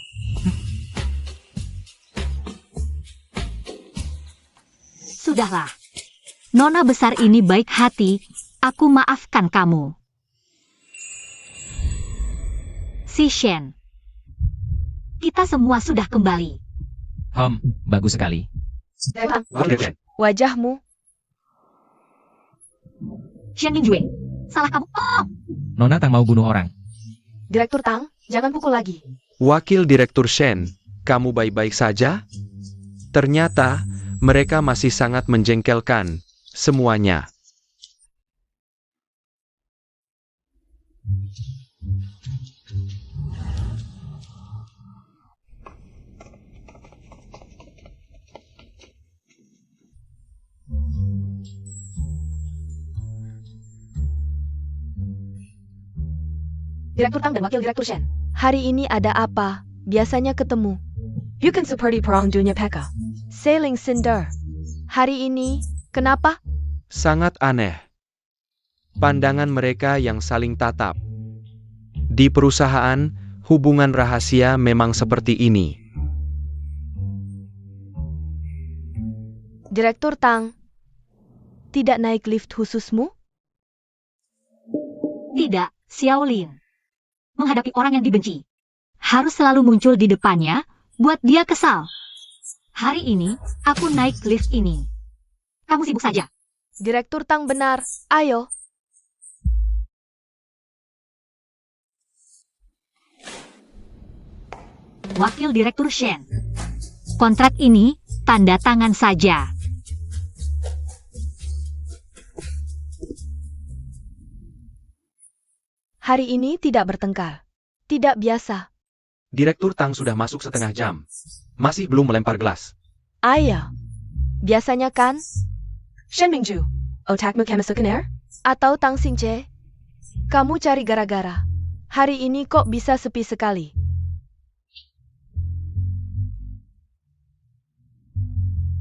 Sudahlah. Nona besar ini baik hati. Aku maafkan kamu. Si Shen. Kita semua sudah kembali. Bagus sekali. Wajahmu. Shen Mingjue, salah kamu. Oh! Nona Tang mau bunuh orang. Direktur Tang, jangan pukul lagi. Wakil Direktur Shen, kamu baik-baik saja? Ternyata, mereka masih sangat menjengkelkan, semuanya. Direktur Tang dan Wakil Direktur Shen. Hari ini ada apa? Biasanya ketemu. Bukan seperti perang dunia Pekka. Sailing Cinder. Hari ini, kenapa? Sangat aneh. Pandangan mereka yang saling tatap. Di perusahaan, hubungan rahasia memang seperti ini. Direktur Tang, tidak naik lift khususmu? Tidak, Xiaolin. Menghadapi orang yang dibenci, harus selalu muncul di depannya, buat dia kesal. Hari ini, aku naik lift ini. Kamu sibuk saja. Direktur Tang benar. Ayo. Wakil Direktur Shen. Kontrak ini, tanda tangan saja. Hari ini tidak bertengkar. Tidak biasa. Direktur Tang sudah masuk setengah jam. Masih belum melempar gelas. Ayah. Biasanya kan? Shen Mingju, otakmu kemasukan? Atau Tang Xingche? Kamu cari gara-gara. Hari ini kok bisa sepi sekali?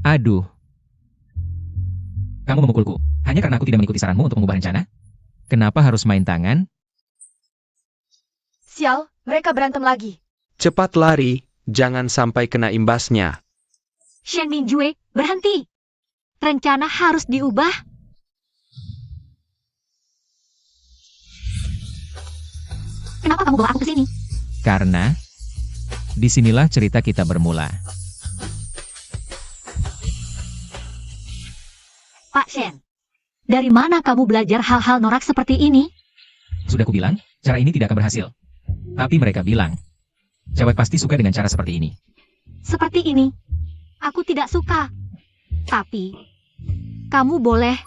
Aduh. Kamu memukulku. Hanya karena aku tidak mengikuti saranmu untuk mengubah rencana? Kenapa harus main tangan? Sial, mereka berantem lagi. Cepat lari, jangan sampai kena imbasnya. Shen Mingjue, berhenti. Rencana harus diubah. Kenapa kamu bawa aku ke sini? Karena, disinilah cerita kita bermula. Pak Shen, dari mana kamu belajar hal-hal norak seperti ini? Sudah kubilang, cara ini tidak akan berhasil. Tapi mereka bilang, cewek pasti suka dengan cara seperti ini. Seperti ini, aku tidak suka. Tapi, kamu boleh.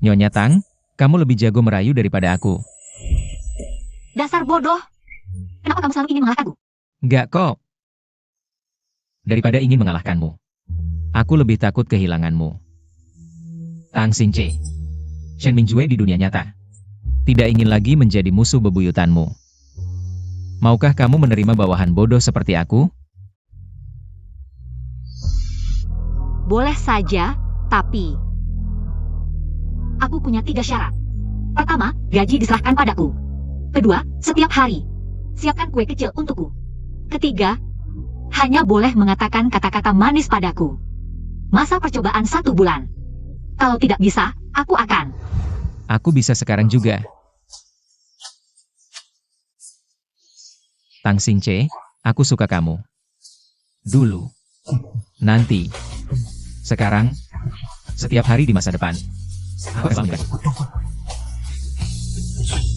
Nyonya Tang, kamu lebih jago merayu daripada aku. Dasar bodoh. Kenapa kamu selalu ingin mengalahkanku? Enggak kok. Daripada ingin mengalahkanmu, aku lebih takut kehilanganmu. Tang Xingche, Shen Mingjue di dunia nyata, tidak ingin lagi menjadi musuh bebuyutanmu. Maukah kamu menerima bawahan bodoh seperti aku? Boleh saja, tapi aku punya 3 syarat. Pertama, gaji diserahkan padaku. Kedua, setiap hari, siapkan kue kecil untukku. Ketiga, hanya boleh mengatakan kata-kata manis padaku. Masa percobaan 1 bulan. Kalau tidak bisa, aku akan. Aku bisa sekarang juga. Tang Xingche, aku suka kamu. Dulu. Nanti. Sekarang. Setiap hari di masa depan. Aku akan menikah.